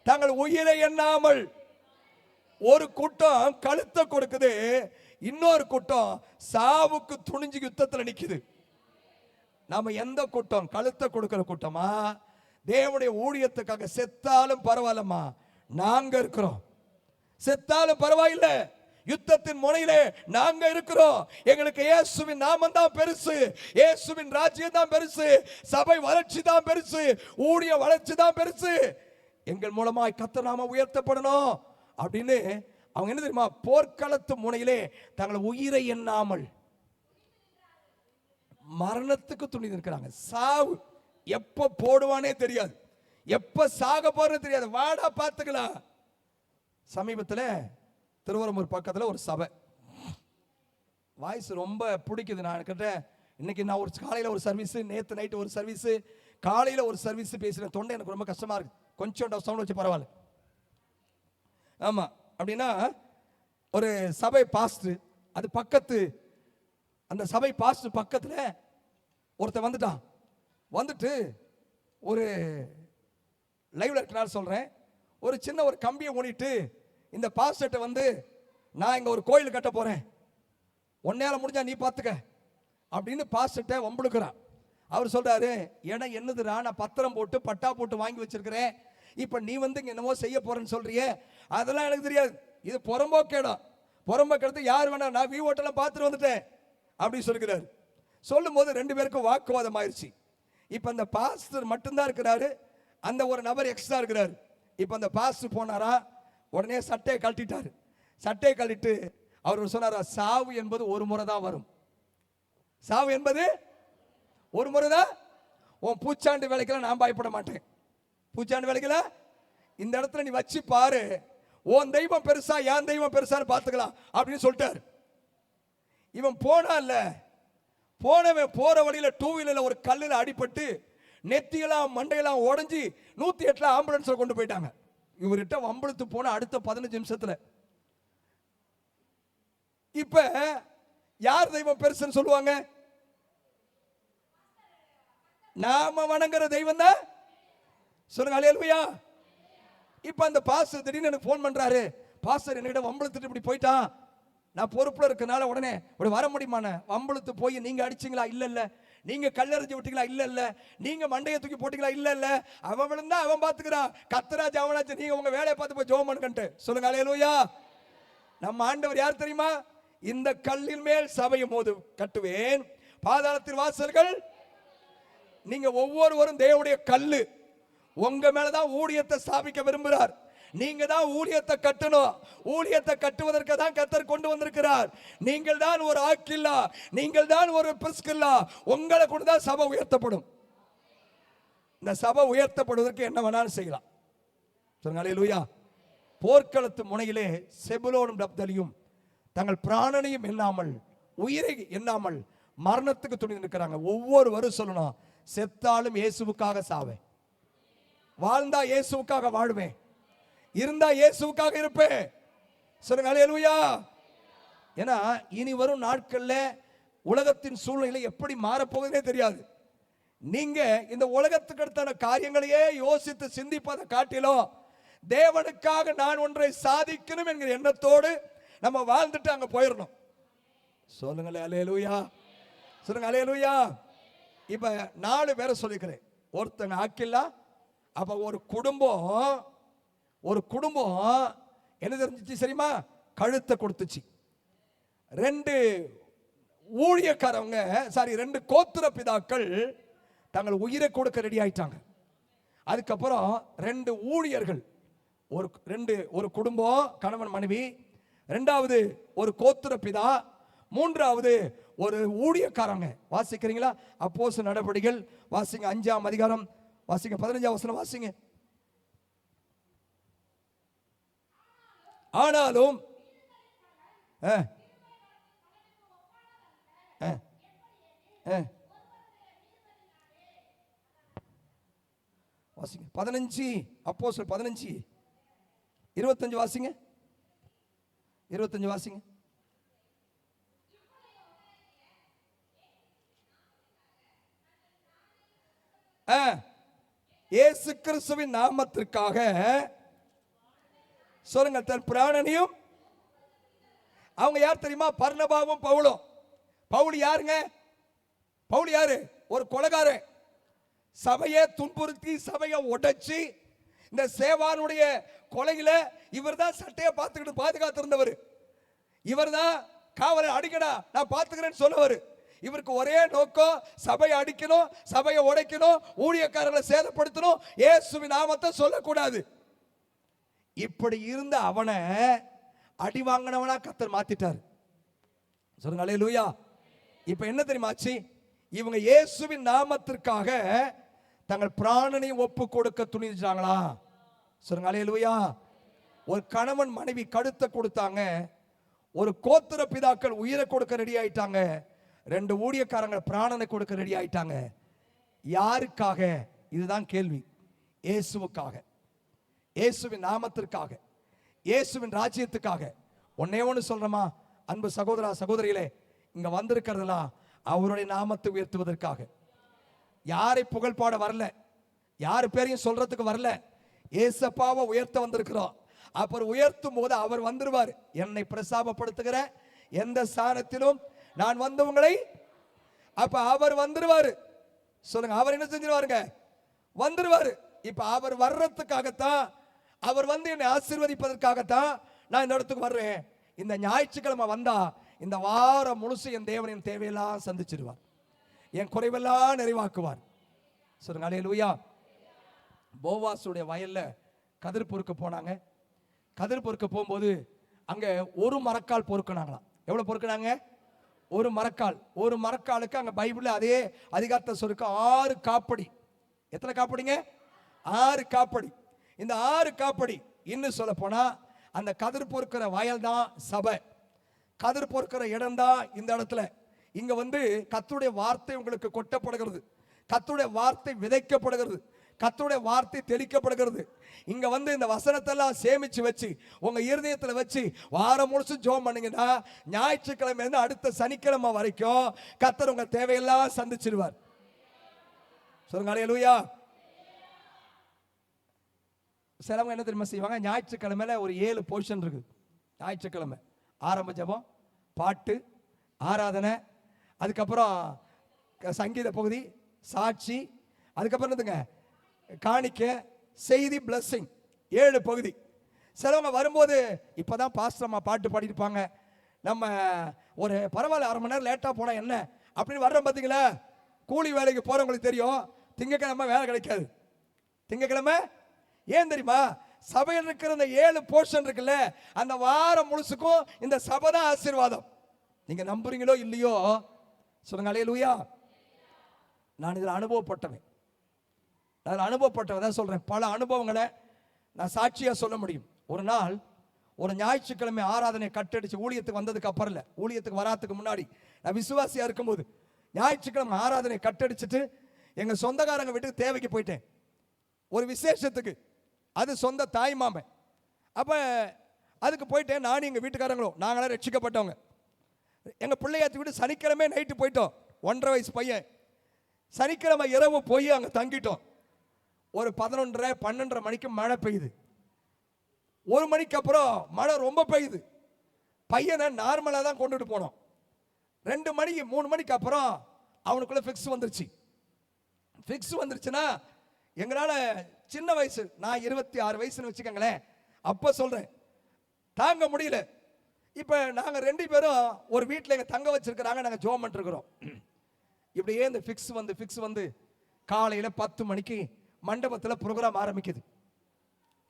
தங்கள் உயிரை எண்ணாமல். ஒரு கூட்டம் கழுத்தை கொடுக்குது, இன்னொரு கூட்டம் சாவுக்கு துணிஞ்சு யுத்தத்தில் நிக்குது. நாம எந்த கூட்டம்? கழுத்தை கொடுக்கிற கூட்டமா? தேவனுடைய ஊழியத்துக்காக செத்தாலும் பரவாயில்லம்மா நாங்க இருக்கிறோம், செத்தாலும் பரவாயில்லை, யுத்தத்தின் முனையிலே நாங்க இருக்கிறோம். எங்களுக்கு இயேசுவின் நாமம் தான் பெருசு, இயேசுவின் ராஜ்யம் தான் பெருசு, சபை வளர்ச்சி தான் பெருசு, ஊழிய வளர்ச்சி தான் பெருசு. எங்கள் மூலமாய் கர்த்தர் நாமம் உயர்த்தப்படணும் அப்படின்னு அவங்க என்ன தெரியுமா? போர்க்களத்து முனையிலே தங்கள் உயிரை எண்ணாமல் மரணத்துக்கு துணிந்து இருக்கிறாங்க. சாவு எப்ப போடுவானே தெரியாது, எப்ப சாக போறேன்னு தெரியாது, வாடா பார்த்துக்கலாம். சமீபத்தில் திருவரம்பூர் பக்கத்தில் ஒரு சபை, வாய்ஸ் ரொம்ப பிடிக்குது. நான் கேட்டேன், இன்னைக்கு நான் ஒரு காலையில் ஒரு சர்வீஸ், நேற்று நைட்டு ஒரு சர்வீஸ், காலையில் ஒரு சர்வீஸ் பேசுகிறேன். தொண்டை எனக்கு ரொம்ப கஷ்டமா இருக்கு, கொஞ்சம் சவுண்ட் வச்சு பரவாயில்ல. ஆமாம், அப்படின்னா ஒரு சபை பாஸ்டர், அது பக்கத்து, அந்த சபை பாஸ்டர் பக்கத்தில் ஒருத்தன் வந்துட்டான். வந்துட்டு ஒரு லைவ்ல இருக்கிறார் சொல்கிறேன், ஒரு சின்ன ஒரு கம்பியை ஊனிட்டு இந்த பாஸ்டர்ட்ட வந்து, நான் இங்கே ஒரு கோயில் கட்ட போகிறேன், உன்னையால முடிஞ்சா நீ பார்த்துக்க அப்படின்னு பாஸ்டர்ட்ட வம்புழுக்கிறான். அவர் சொல்றாரு, இடம் என்னதுடா, நான் பத்திரம் போட்டு பட்டா போட்டு வாங்கி வச்சிருக்கிறேன், இப்போ நீ வந்து இங்கே என்னமோ செய்ய போறேன்னு சொல்றியே, அதெல்லாம் எனக்கு தெரியாது, இது புறம்போக்கு இடம், புறம்போக்கு இடத்துக்கு யார் வேணா, நான் வியூ ஹோட்டெல்லாம் பார்த்துட்டு வந்துட்டேன் அப்படின்னு சொல்லுகிறாரு. சொல்லும் போது ரெண்டு பேருக்கும் வாக்குவாதம் ஆயிடுச்சு. இப்போ அந்த பாஸ்டர் மட்டும்தான் இருக்கிறாரு, அந்த ஒரு நபர் எக்ஸ்ட்ரா இருக்கிறாரு. இப்போ அந்த பாஸ்டர் போனாரா, உடனே சட்டையை கழட்டிட்டாரு. சட்டையை கழட்டிட்டு அவர் சொன்னாரா, சாவு என்பது ஒரு முறை தான் வரும், சாவு என்பது ஒரு முறை தான். உன் பூச்சாண்டு வேலைக்கெல்லாம் நான் பயப்பட மாட்டேன், பூச்சாண்டு வேலைக்கெல்லாம் இந்த இடத்துல நீ வச்சு பாரு, உன் தெய்வம் பெருசா என் தெய்வம் பெருசான்னு பார்த்துக்கலாம் அப்படின்னு சொல்லிட்டாரு. இவன் போனால, போனவன் போற வழியில டூ வீலர்ல ஒரு கல்லில் அடிபட்டு நெத்தியெல்லாம் மண்டையெல்லாம் உடஞ்சி 108 ஆம்புலன்ஸ்ல கொண்டு போயிட்டாங்க. இவர்கிட்ட வம்பளுத்து போன அடுத்த 15 நிமிஷத்துல. இப்ப யார் தெய்வம் பெருசுன்னு சொல்லுவாங்க? நாம வணங்குற தெய்வம் தான். சொல்லுங்க அல்லேலூயா. இப்ப அந்த பாஸ்டர் திடீர்னு எனக்கு போன் பண்றாரு, பாஸ்டர் என்னிட வம்பளுத்துட்டு இப்படி போயிட்டான், நான் பொறுப்புல இருக்கனால உடனே இப்படி வர முடியுமான? வம்பளுத்து போய் நீங்க அடிச்சீங்களா? இல்ல இல்ல. நீங்க கல்லெறிஞ்சு விட்டீங்களா? இல்ல இல்ல. நீங்க மண்டையை தூக்கி போட்டீங்களா? இல்ல இல்ல. அவன் விழுந்தா அவன் பாத்துக்கிறான், கத்தராஜ் அவனாச்சு, நீங்க உங்க வேலையை பார்த்து போய் ஜெபம் பண்ணுங்க. சொல்லுங்க அல்லேலூயா. நம்ம ஆண்டவர் யார் தெரியுமா? இந்த கல்லின் மேல் சபையை மோது கட்டுவேன், பாதாளத்தின் வாசல்கள். நீங்க ஒவ்வொருவரும் தேவனுடைய கல்லு, உங்க மேலதான் ஊழியத்தை ஸ்தாபிக்க விரும்புகிறார். நீங்க தான் ஊழியத்தை கட்டணும், ஊழியத்தை கட்டுவதற்கு தான் கர்த்தர் கொண்டு வந்திருக்கிறார். நீங்கள் தான் ஒரு ஆக்கில்லா, நீங்கள் தான் ஒரு பிரிஸ்கில்லா, உங்களை கொண்டு தான் சபை உயர்த்தப்படும். இந்த சபை உயர்த்தப்படுவதற்கு என்ன வேணாலும் செய்யலாம். சொல்லுங்க அல்லேலூயா. போர்க்களத்து முனையிலே செபுலோனும் நப்தலியும் தங்கள் பிராணனையும் எண்ணாமல், உயிரை எண்ணாமல் மரணத்துக்கு துணிந்து நிற்கிறாங்க. ஒவ்வொருவரும் சொல்லணும், செத்தாலும் இயேசுவுக்காக சாவேன், வாழ்ந்தா இயேசுவுக்காக வாழ்வேன், இருந்தா இயேசுவுக்காக இருப்பேன். சொல்லுங்க அல்லேலூயா. ஏன்னா இனி வரும் நாட்கள்ல உலகத்தின் சூழ்நிலை எப்படி மாறப்போகுதுன்னே தெரியாது. நீங்க இந்த உலகத்துக்கு அடுத்தான காரியங்களையே யோசித்து சிந்திப்பதை காட்டிலும் தேவனுக்காக நான் ஒன்றை சாதிக்கணும் என்கிற எண்ணத்தோடு நம்ம வாழ்ந்துட்டு அங்க போயிடணும். சொல்லுங்களே அல்லேலூயா. சொல்லுங்க அல்லேலூயா. இப்ப 4 பேரை சொல்லிக்கிறேன். ஒருத்தங்க ஆக்கில்லா. அப்ப ஒரு குடும்பம் என்ன தெரிஞ்சிச்சு தெரியுமா? கழுத்தை கொடுத்துச்சு. 2 ஊழியக்காரவங்க, 2 கோத்திர பிதாக்கள் தங்கள் உயிரை கொடுக்க ரெடி ஆயிட்டாங்க. அதுக்கப்புறம் 2 ஊழியர்கள், ஒரு குடும்பம், கணவன் மனைவி, 2வது ஒரு கோத்திர பிதா, 3வது ஒரு ஊழியக்காரங்க. வாசிக்கிறீங்களா? அப்போஸ்தலர் நடபடிகள் வாசிங்க 5ஆம் அதிகாரம் வாசிங்க 15ஆம் வசனம் வாசிங்க. ஆனாலும் வாசிங்க 15, அப்போஸ்தலர் 15:25 வாசிங்க. 25 வாசிங்க. இயேசு கிறிஸ்துவின் நாமத்திற்காக சொல்லுங்க தன் பிராணனையும். அவங்க யார் தெரியுமா? பர்னபாவும் பவுலும். பவுல் யாருங்க? பவுல் யாரு? ஒரு கொலைகாரன். சபையை துன்புறுத்தி சபையை உடைச்சி இந்த சேவானுடைய கொலையில இவர் தான் சட்டையை பார்த்துக்கிட்டு பாதுகாத்திருந்தவர். இவர் தான் காவலை அடிக்கடா நான் பார்த்துக்கிறேன்னு சொன்னவர். இவருக்கு ஒரே நோக்கம், சபையை அடிக்கணும், சபையை உடைக்கணும், ஊழியக்காரர்களை சேதப்படுத்தணும், இயேசுவின் நாமத்தை சொல்லக்கூடாது. இப்படி இருந்த அவனை அடி வாங்கினவனா கர்த்தர் மாத்திட்டார். சொல்லுங்க அல்லேலூயா. இப்ப என்ன தெரியுமாச்சு? இவங்க இயேசுவின் நாமத்திற்காக தங்கள் பிராணனையும் ஒப்பு கொடுக்க துணிஞ்சாங்களா? சொல்லுங்க அல்லேலூயா. ஒரு கணவன் மனைவி கழுத்தை கொடுத்தாங்க. ஒரு கோத்திர பிதாக்கள் உயிரை கொடுக்க ரெடி ஆயிட்டாங்க. 2 ஊழியக்காரங்க பிராணனை கொடுக்க ரெடி ஆயிட்டாங்க. யாருக்காக? இதுதான் கேள்வி. இயேசுவுக்காக, இயேசுவின் நாமத்திற்காக, இயேசுவின் ராஜ்யத்துக்காக. ஒன்னே ஒன்று சொல்றமா அன்பு சகோதரா சகோதரிகளே, இங்க வந்திருக்கிறதெல்லாம் அவருடைய நாமத்தை உயர்த்துவதற்காக. யாரை புகழ் பாட வரல, யாரு பேரையும் சொல்றதுக்கு வரல. ஏசப்பாவை உயர்த்த வந்திருக்கிறோம். அப்புறம் உயர்த்தும் போது அவர் வந்துருவார். என்னை பிரசாபப்படுத்துகிற எந்த ஸ்தானத்திலும் நான் வந்தவங்களை, அப்ப அவர் வந்துருவாரு. சொல்லுங்க, அவர் என்ன செஞ்சிருவாருங்க? வந்துருவாரு. இப்ப அவர் வர்றதுக்காகத்தான், அவர் வந்து என்னை ஆசீர்வதிப்பதற்காகத்தான் நான் இந்த இடத்துக்கு வர்றேன். இந்த ஞாயிற்றுக்கிழமை வந்தா இந்த வாரம் முழுசு என் தேவனின் தேவையெல்லாம் சந்திச்சிருவார், என் குறைவெல்லாம் நிறைவாக்குவார். சொல்லுங்க அல்லேலூயா. போவாசுடைய வயல்ல கதிர் பொறுக்க போனாங்க. கதிர் பொறுக்க போகும்போது அங்க ஒரு மரக்கால் பொறுக்கினாங்களாம். எவ்வளவு பொறுக்கினாங்க? ஒரு மரக்கால். ஒரு மரக்காலுக்கு அங்க பைபிள்ல அதே அதிகாரத்தை சொல்லிக்க 6 காப்படி. எத்தனை காப்படிங்க? 6 காப்படி. இந்த 6 காப்படி இன்னும் சொல்ல போனா அந்த கதிர் பொறுக்கிற வயல் தான் சபை. கதிர் பொறுக்கிற இடம் தான் இந்த இடத்துல. இங்க வந்து கர்த்தருடைய வார்த்தை உங்களுக்கு கொட்டப்படுகிறது, கர்த்தருடைய வார்த்தை விதைக்கப்படுகிறது, கர்த்தருடைய வார்த்தை தெளிக்கப்படுகிறது. இங்க வந்து இந்த வசனத்தெல்லாம் சேமிச்சு வச்சு உங்க இருதயத்துல வச்சு வாரம் முழுசு ஜெபம் பண்ணீங்கன்னா ஞாயிற்றுக்கிழமை இருந்து அடுத்த சனிக்கிழமை வரைக்கும் கர்த்தர் உங்க தேவையெல்லாம் சந்திச்சிருவார். சொல்லுங்க அல்லேலூயா. சிலவங்க என்ன தெரியுமா செய்வாங்க? ஞாயிற்றுக்கிழமையில ஒரு 7 போர்ஷன் இருக்கு. ஞாயிற்றுக்கிழமை ஆரம்ப ஜெபம், பாட்டு, ஆராதனை, அதுக்கப்புறம் சங்கீத பகுதி, சாட்சி, அதுக்கப்புறம் என்னதுங்க காணிக்க, செய்தி, பிளஸிங். 7 பகுதி. சிலவங்க வரும்போது இப்பதான் பாஸ்டர் அம்மா பாட்டு பாடிருப்பாங்க, நம்ம ஒரு பரவாயில்ல 1/2 மணி நேரம் லேட்டா போனா என்ன அப்படின்னு வர்றோம். பார்த்தீங்களா? கூலி வேலைக்கு போறவங்களுக்கு தெரியும், திங்கக்கிழமை வேலை கிடைக்காது. திங்கக்கிழமை ஏன் தெரியுமா? சபையில் இருக்கிற இந்த 7 போர்ஷன் இருக்குல்ல, அந்த வாரம் முழுசுக்கும் இந்த சபை தான் ஆசீர்வாதம். நீங்க நம்புறீங்களோ இல்லையோ சொல்லுங்க அல்லேலூயா. நான் இதில் அனுபவப்பட்டவன், அதில் அனுபவப்பட்டவன் தான் சொல்றேன். பல அனுபவங்களை நான் சாட்சியா சொல்ல முடியும். ஒரு நாள் ஒரு ஞாயிற்றுக்கிழமை ஆராதனை கட்டடிச்சு ஊழியத்துக்கு வந்ததுக்கு அப்புறம் இல்லை, ஊழியத்துக்கு வராதுக்கு முன்னாடி நான் விசுவாசியா இருக்கும்போது ஞாயிற்றுக்கிழமை ஆராதனை கட்டடிச்சிட்டு எங்க சொந்தக்காரங்க வீட்டுக்கு தேவைக்கு போயிட்டேன், ஒரு விசேஷத்துக்கு. அது சொந்த தாய் மாமன். அப்ப அதுக்கு போயிட்டேன். நானும் எங்க வீட்டுக்காரங்களும், நாங்களாம் ரட்சிக்கப்பட்டவங்க. எங்க பிள்ளையாத்தி விட்டு சனிக்கிழமை நைட்டு போயிட்டோம். 1.5 வயசு பையன். சனிக்கிழமை இரவு போய் அங்க தங்கிட்டோம். ஒரு 11:30 12:30 மணிக்கு மழை பெய்யுது. 1 மணிக்கு அப்புறம் மழை ரொம்ப பெய்யுது. பையனை நார்மலா தான் கொண்டுட்டு போனோம். 2 மணிக்கு 3 மணிக்கு அப்புறம் அவனுக்குள்ள ஃபிக்ஸ் வந்துருச்சு. ஃபிக்ஸ் வந்துருச்சுன்னா எங்களால சின்ன வயசு, நான் 26 வயசுன்னு வச்சுக்கோங்களேன், அப்ப சொல்றேன், தாங்க முடியல. இப்ப நாங்க 2 பேரும் ஒரு வீட்டில் எங்க தங்க வச்சிருக்கிறாங்க, நாங்க ஜெபம் பண்ணிட்டு இருக்கிறோம். இப்படியே இந்த ஃபிக்ஸ் வந்து காலையில 10 மணிக்கு மண்டபத்தில் ப்ரோக்ராம் ஆரம்பிக்குது.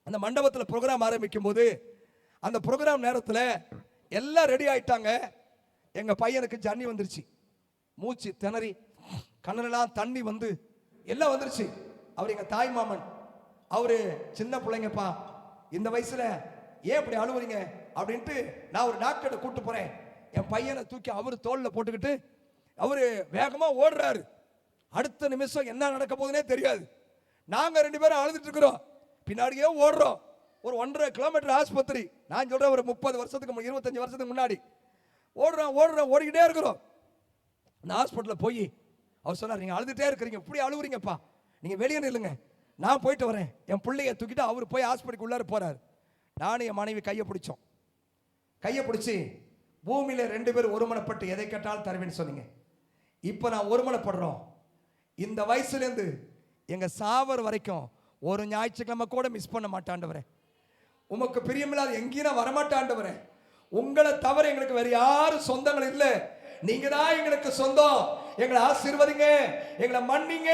அந்த மண்டபத்தில் ப்ரோக்ராம் ஆரம்பிக்கும் போது அந்த ப்ரோக்ராம் நேரத்தில் எல்லாம் ரெடி ஆயிட்டாங்க. எங்க பையனுக்கு ஜன்னி வந்துருச்சு. மூச்சு திணறி கண்ணெல்லாம் தண்ணி வந்து எல்லாம் வந்துருச்சு. அவர் எங்க தாய் மாமன், அவரு சின்ன பிள்ளைங்கப்பா, இந்த வயசுல ஏன் இப்படி அழுவுறீங்க அப்படின்ட்டு நான் ஒரு டாக்டரை கூட்டு போறேன். என் பையனை தூக்கி அவரு தோல்ல போட்டுக்கிட்டு அவரு வேகமா ஓடுறாரு. அடுத்த நிமிஷம் என்ன நடக்க போகுதுன்னே தெரியாது. நாங்க 2 பேரும் அழுதுட்டு இருக்கிறோம், பின்னாடியே ஓடுறோம். ஒரு 1.5 கிலோமீட்டர் ஆஸ்பத்திரி. நான் சொல்றேன் ஒரு 30 வருஷத்துக்கு 25 வருஷத்துக்கு முன்னாடி ஓடிக்கிட்டே இருக்கிறோம். இந்த ஹாஸ்பிட்டலில் போய் அவர் சொன்னார், நீங்க அழுதுட்டே இருக்கிறீங்க, இப்படி அழுவுறீங்கப்பா, நீங்க வெளியே நில்லுங்க, நான் போயிட்டு வரேன். என் பிள்ளைய தூக்கிட்டு அவர் போய் ஹாஸ்பிட்டலுக்கு உள்ளார போறாரு. நானும் என் மனைவி கையை பிடிச்சோம். கையை பிடிச்சி பூமியில 2 பேரும் ஒருமனப்பட்டு எதை கேட்டாலும் தருவேன்னு சொன்னீங்க. இப்போ நான் ஒருமனப்படுறோம். இந்த வயசுலேருந்து எங்க சாவர் வரைக்கும் ஒரு ஞாயிற்றுக்கிழமை கூட மிஸ் பண்ண மாட்டாண்டவரே. உமக்கு பிரியமில்லாத எங்கேயும் நான் வரமாட்டாண்டவரே. உங்களை தவிர எங்களுக்கு வேற யாரும் சொந்தங்கள் இல்லை. நீங்க தான் எங்களுக்கு சொந்தம். எங்களை ஆசீர்வதிங்க, எங்களை மன்னிங்க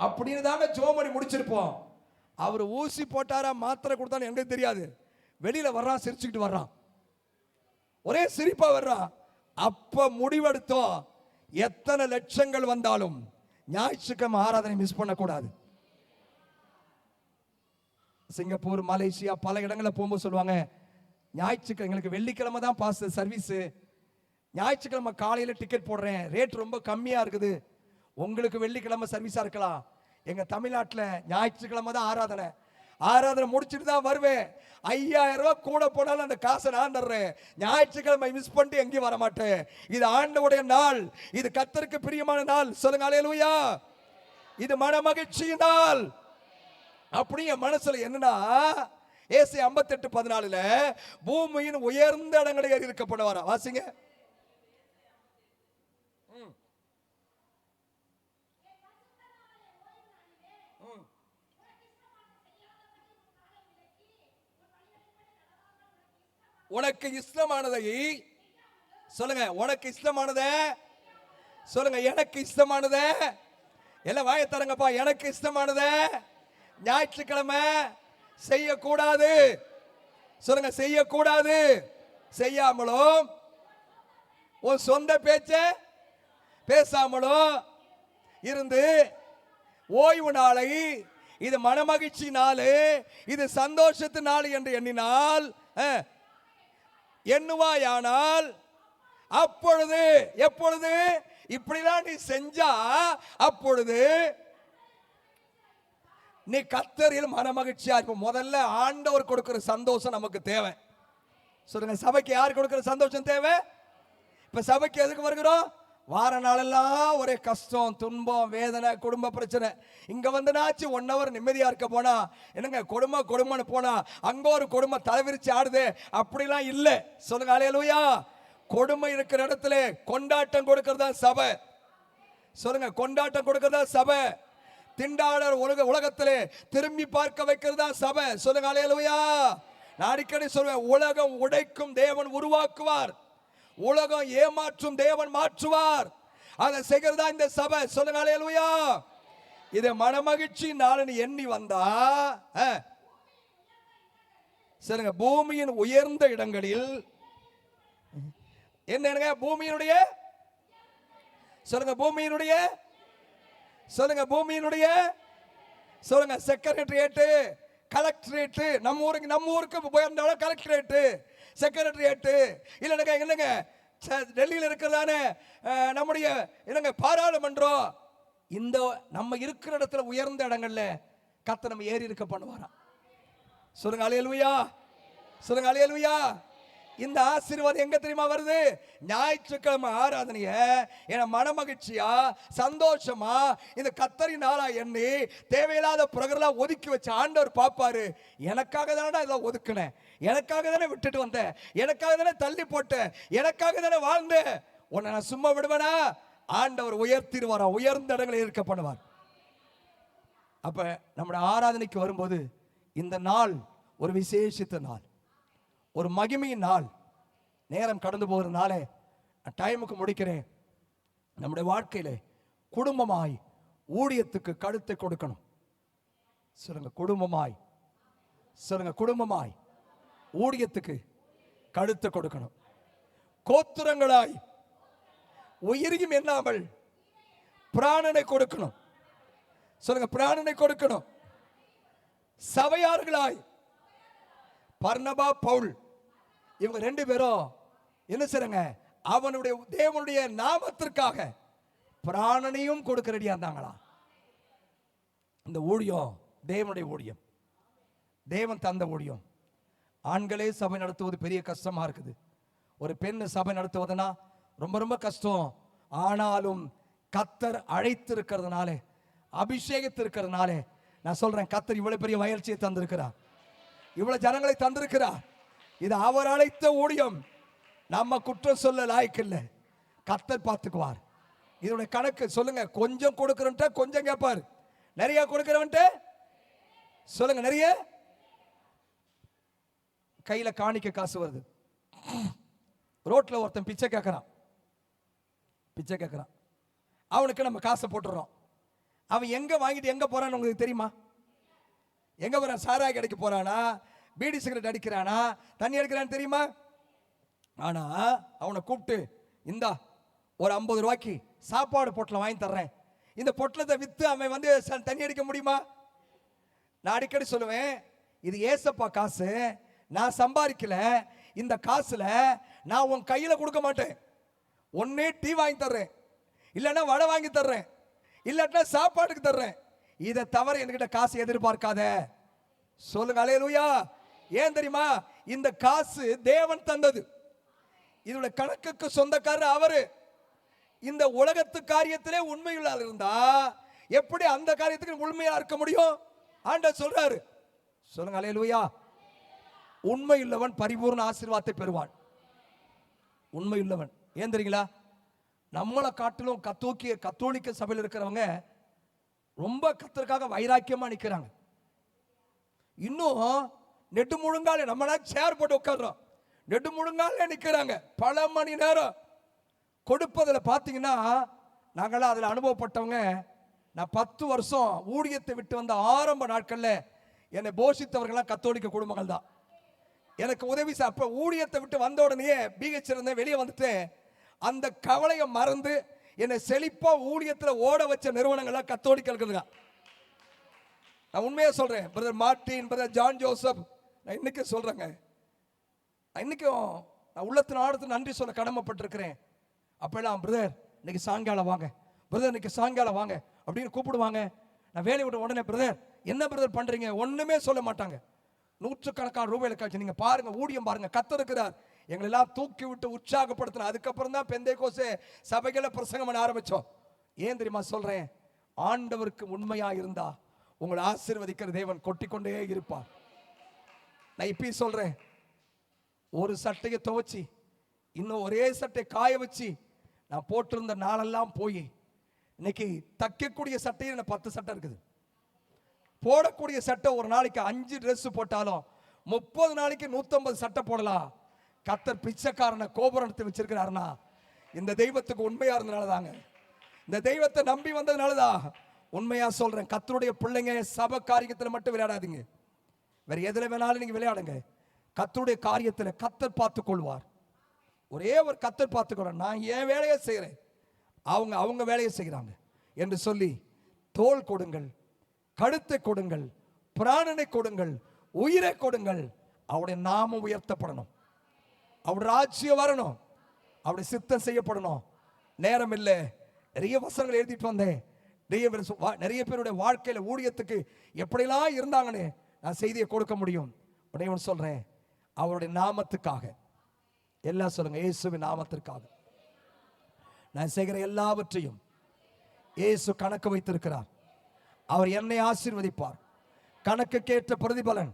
அப்படின்னு தாங்க ஜோமணி முடிச்சிருப்போம். அவர் ஊசி போட்டாரா மாத்திரை கொடுத்தாலும் எங்களுக்கு தெரியாது. வெளியில வர்றான், சிரிச்சுக்கிட்டு வர்றான், ஒரே சிரிப்பா வர்றான். அப்ப முடிவெடுத்தோம், எத்தனை லட்சங்கள் வந்தாலும் ஞாயிற்றுக்கிழமை ஆராதனை மிஸ் பண்ணக்கூடாது. சிங்கப்பூர், மலேசியா பல இடங்களில் போகும்போது சொல்லுவாங்க, ஞாயிற்றுக்கிழமை எங்களுக்கு வெள்ளிக்கிழமை தான் பாஸ் சர்வீஸ், ஞாயிற்றுக்கிழமை காலையில டிக்கெட் போடுறேன், ரேட் ரொம்ப கம்மியா இருக்குது, உங்களுக்கு வெள்ளிக்கிழமை சர்வீஸா இருக்கலாம். எங்க தமிழ்நாட்டில் ஞாயிற்றுக்கிழமை தான் ஆராதனை. ஆராதனை முடிச்சுட்டு தான் வருவேன். 5000 ரூபாய் கூட போனாலும் அந்த காசை நான் தர்றேன். ஞாயிற்றுக்கிழமை மிஸ் பண்ணிட்டு எங்கேயும் வர மாட்டேன். இது ஆண்டவருடைய நாள், இது கர்த்தருக்கு பிரியமான நாள். சொல்லுங்க அல்லேலூயா. இது மனமகிழ்ச்சி நாள். அப்படி என் மனசுல என்னன்னா, ஏசாயா 58:14 பூமியின் உயர்ந்த இடங்களை ஏறி இருக்கப்படுவாரா. வாசிங்க. உனக்கு இஷ்டமானதை சொல்லுங்க. உனக்கு இஷ்டமானதை சொல்லுங்க. எனக்கு இஷ்டமானதை எல்லாம் வாய தரங்கப்பா. எனக்கு இஷ்டமானதை ஞாயிற்றுக்கிழமை செய்யக்கூடாது. சொல்லுங்க, செய்யக்கூடாது. செய்யாமலும் உன் சொந்த பேச்ச பேசாமலும் இருந்து ஓய்வு நாளை, இது மனமகிழ்ச்சி நாள், இது சந்தோஷத்து நாள் என்று எண்ணினால், எண்ணுவாயானால், அப்பொழுது எப்பொழுது இப்படிலாம் நீ செஞ்சா அப்பொழுது நீ கர்த்தரில் மனமகிழ்ச்சியா இருப்ப. முதல்ல ஆண்டவர் கொடுக்கிற சந்தோஷம் நமக்கு தேவை. சொல்லுங்க, சபைக்கு யார் கொடுக்கிற சந்தோஷம் தேவை? இப்ப சபைக்கு எதுக்கு வருகிறோம்? வார நாளெல்லாம் ஒரே கஷ்டம், துன்பம், வேதனை, குடும்ப பிரச்சனை. இங்க வந்தனாச்சு 1 hour நிம்மதியா இருக்க போனா என்னங்க கொடுமைன்னு போனா அங்க ஒரு கொடுமை தலைவிரிச்சு ஆடுது. அப்படிலாம் இல்லை. சொல்லுங்க அல்லேலூயா. கொடுமை இருக்கிற இடத்துல கொண்டாட்டம் கொடுக்கறதா சபை. சொல்லுங்க, கொண்டாட்டம் கொடுக்கறதா சபை. திண்டாளர் உலகத்திலே திரும்பி பார்க்க வைக்கிறதா சபை. சொல்லுங்க அல்லேலூயா. நான் அடிக்கடி சொல்வேன், உலகம் உடைக்கும் தேவன் உருவாக்குவார், உலகம் ஏமாற்றும் தேவன் மாற்றுவார். அதை செய்கிறதா இந்த சபை. சொல்லுங்க அல்லேலூயா. இது மனமகிழ்ச்சி நாளை எண்ணி வந்தா சொல்லுங்க, பூமியின் உயர்ந்த இடங்களில் என்ன? பூமியினுடைய சொல்லுங்க, பூமியினுடைய சொல்லுங்க, பூமியினுடைய சொல்லுங்க, செக்ரட்டரியேட், கலெக்டரேட். நம்ம ஊருக்கு போயிருந்தாலும் கலெக்டரேட், செக்ரட்டரியேட். இல்லைங்க என்னங்க டெல்லியில் இருக்கிறதான நம்முடைய என்னங்க பாராளுமன்றம். இந்த நம்ம இருக்கிற இடத்துல உயர்ந்த இடங்கள்ல கர்த்தர் நம்ம ஏறி இருக்க பண்ணுவாராம். சொல்லுங்க அல்லேலூயா. சொல்லுங்க அல்லேலூயா. இந்த ஆசீர்வாதம் எங்க தெரியுமா வருது? ஞாயிற்றுக்கிழமை ஆராதனைய என மனமகிழ்ச்சியா சந்தோஷமா இந்த கர்த்தரின் நாளா எண்ணி தேவையில்லாத புறகெல்லாம் ஒதுக்கி வச்ச ஆண்டவர் பாப்பாரு. எனக்காக தானே இதெல்லாம் ஒதுக்கினேன், எனக்காக தானே விட்டுட்டு வந்தேன், எனக்காக தானே தள்ளி போட்டேன், எனக்காக தானே வாழ்ந்தேன், உன்னை நான் சும்மா விடுவேனா? ஆண்டவர் உயர்த்திடுவாரா, உயர்ந்த இடங்களை இருக்க பண்ணுவார். அப்ப நம்முடைய ஆராதனைக்கு வரும்போது இந்த நாள் ஒரு விசேஷித்த நாள், ஒரு மகிமையின் நாள். நேரம் கடந்து போகிற நாளே டைமுக்கு முடிக்கிறேன். நம்முடைய வாழ்க்கையில குடும்பமாய் ஊழியத்துக்கு கழுத்தை கொடுக்கணும். சொல்லுங்க, குடும்பமாய். சொல்லுங்க, குடும்பமாய் ஊழியத்துக்கு கழுத்தை கொடுக்கணும். கோத்திரங்களாய் உயிரையும் எண்ணாமல் பிராணனை கொடுக்கணும். சொல்லுங்க, பிராணனை கொடுக்கணும். சபையார்களாய் பர்னபா, பவுல் இவங்க 2 பேரும் என்ன செய்றாங்க? அவனுடைய தேவனுடைய நாமத்திற்காக பிராணனையும் கொடுக்க ரெடியா இருந்தாங்களா? இந்த ஊழியம் தேவனுடைய ஊழியம், தேவன் தந்த ஊழியம். ஆண்களே சபை நடத்துவது பெரிய கஷ்டமா இருக்குது. ஒரு பெண் சபை நடத்துவதுனா ரொம்ப ரொம்ப கஷ்டம். ஆனாலும் கத்தர் அழைத்திருக்கிறதுனால, அபிஷேகத்திருக்கிறதுனால நான் சொல்றேன், கத்தர் இவ்வளவு பெரிய வயற்சியை தந்திருக்கிறார், இவ்வளவு ஜனங்களை தந்திருக்கிறார். இது அவர் அழைத்த ஊழியம். நம்ம குற்றம் சொல்ல லாய்க்கு இல்லை, கத்தர் பார்த்துக்குவார். இதோட கணக்கு சொல்லுங்க. கொஞ்சம் கொடுக்கிறவன்ட்ட கொஞ்சம் கேட்பார், நிறைய கொடுக்கிறவன்ட்ட சொல்லுங்க நிறைய. கையில காணிக்க காசு வருது, ரோட்ல ஒருத்தன் பிச்சை கேட்கறான், அவனுக்கு நம்ம காசை போட்டுறோம். அவன் எங்க வாங்கிட்டு எங்க போறான்னு உங்களுக்கு தெரியுமா? எங்க போறான்? சாராய கடைக்கு போறானா, பீடி சிகரெட் அடிக்கிறானா, தண்ணி அடிக்கிறான்னு தெரியுமா? ஆனா அவனை கூப்பிட்டு, இந்தா ஒரு 50 ரூபாய்க்கு சாப்பாடு பொட்டலம் வாங்கி தர்றேன், இந்த பொட்டலத்தை வித்து அவன் வந்து தண்ணி அடிக்க முடியுமா? நான் அடிக்கடி சொல்லுவேன், இது ஏசப்பா காசு, நான் சம்பாதிக்கல. இந்த காசுல நான் உன் கையில கொடுக்க மாட்டேன். ஒன்னே டீ வாங்கி தர்றேன், இல்லைன்னா வடை வாங்கி தர்றேன், இல்லாட்டா சாப்பாட்டுக்கு தர்றேன். இதை தவிர என்கிட்ட காசு எதிர்பார்க்காத. சொல்லுங்க அல்லேலூயா. ஏன் தெரியுமா? இந்த காசு தேவன் தந்தது. இதோட கணக்குக்கு சொந்தக்காரர் அவரு. இந்த உலகத்து காரியத்திலே உண்மையுள்ள இருந்தா எப்படி அந்த காரியத்துக்கு உண்மையா இருக்க முடியும்? ஆண்டவர் சொல்றாரு. சொல்லுங்க அல்லேலூயா. உண்மையுள்ளவன் பரிபூர்ண ஆசீர்வாதத்தை பெறுவான். உண்மையுள்ளவன். ஏன் தெரியுங்களா? நம்மளை காட்டிலும் கத்தோலிக்க சபையில் இருக்கிறவங்க ரொம்ப கத்தருக்காக வைராக்கியமா நிக்கிறாங்க. இன்னும் நெடு முழுங்கால நம்மளா சேர் போட்டு உட்கார்றோம், நெடு முழுங்கால நிக்கிறாங்க பல மணி நேரம். கொடுப்பதில் பார்த்தீங்கன்னா, நாங்களாம் அதில் அனுபவப்பட்டவங்க. நான் 10 வருஷம் ஊழியத்தை விட்டு வந்த ஆரம்ப நாட்கள்ல என்னை போஷித்தவர்கள்லாம் கத்தோலிக்க குடும்பங்கள் தான். எனக்கு உதவி அப்ப ஊழியத்தை விட்டு வந்த உடனே பிஹெச் இருந்தேன், வெளியே வந்துட்டேன். அந்த கவலையை மறந்து என்னை செழிப்பா ஊழியத்தில் ஓட வச்ச நிறுவனங்கள்லாம் கத்தோலிக்கர்கள் தான். நான் உண்மையா சொல்றேன். Brother Martin, brother John Joseph, நான் இன்னைக்கு சொல்றேங்க, இன்னைக்கும் நான் உள்ளத்தின் ஆழத்தில் நன்றி சொல்ல கடமைப்பட்டிருக்கிறேன். அப்பெல்லாம் பிரதர் இன்னைக்கு சாயங்காலம் வாங்க, பிரதர் இன்னைக்கு சாயங்காலம் வாங்க அப்படின்னு கூப்பிடுவாங்க. நான் வேலையை விட்ட உடனே பிரதர் என்ன பிரதர் பண்றீங்க? ஒண்ணுமே சொல்ல மாட்டாங்க. 100,000 ரூபாயில காய்ச்சி நீங்க பாருங்க, ஊழியம் பாருங்க, கத்தர் இருக்கிறார், எங்களை எல்லாம் தூக்கி விட்டு உற்சாகப்படுத்தின. அதுக்கப்புறம் தான் பெந்தேகோஸ்தே சபைகளை பிரசங்கம் பண்ண ஆரம்பிச்சோம். ஏன் தெரியுமா சொல்றேன்? ஆண்டவருக்கு உண்மையா இருந்தா உங்களை ஆசீர்வதிக்கிற தேவன் கொட்டிக்கொண்டே இருப்பார். நான் இப்பயும் சொல்றேன், ஒரு சட்டையை துவைச்சி இன்னும் ஒரே சட்டை காய வச்சு நான் போட்டிருந்த நாளெல்லாம் போய் இன்னைக்கு தைக்கக்கூடிய சட்டையில் எனக்கு 10 சட்டை இருக்குது. போடக்கூடிய சட்டை ஒரு நாளைக்கு 5 ட்ரெஸ் போட்டாலும் 30 நாளைக்கு 150 சட்டை போடலாம். கத்தர் பிச்சைக்காரனை கோபுரத்தை வச்சிருக்கிறாருன்னா இந்த தெய்வத்துக்கு உண்மையா இருந்தனால தாங்க, இந்த தெய்வத்தை நம்பி வந்ததுனாலதான். உண்மையா சொல்றேன், கத்தருடைய பிள்ளைங்க சபை காரியத்தில் மட்டும் விளையாடாதீங்க, வேற எதுல வேணாலும் நீங்க விளையாடுங்க. கத்தருடைய காரியத்தில் கத்தர் பார்த்துக் கொள்வார். ஒரே ஒரு கத்தர் பார்த்துக்கொள்ள, நான் என் வேலையை செய்கிறேன், அவங்க வேலையை செய்கிறாங்க என்று சொல்லி தோள் கொடுங்கள், கழுத்தை கொடுங்கள், பிராணனை கொடுங்கள், உயிரை கொடுங்கள். அவருடைய நாமம் உயர்த்தப்படணும், அவருடைய ராஜ்யம் வரணும், அவருடைய சித்தம் செய்யப்படணும். நேரம் இல்லை, நிறைய வசனங்கள் எழுதிட்டு வந்தேன். நிறைய பேருடைய வாழ்க்கையில ஊழியத்துக்கு எப்படிலாம் இருந்தாங்கன்னு நான் செய்தியை கொடுக்க முடியும். உடனே ஒன்று சொல்றேன், அவருடைய நாமத்துக்காக, எல்லாம் சொல்லுங்க, இயேசுவின் நாமத்திற்காக நான் செய்கிற எல்லாவற்றையும் இயேசு கணக்கு வைத்திருக்கிறார். அவர் என்னை ஆசீர்வதிப்பார், கணக்கு கேட்ட பிரதிபலன்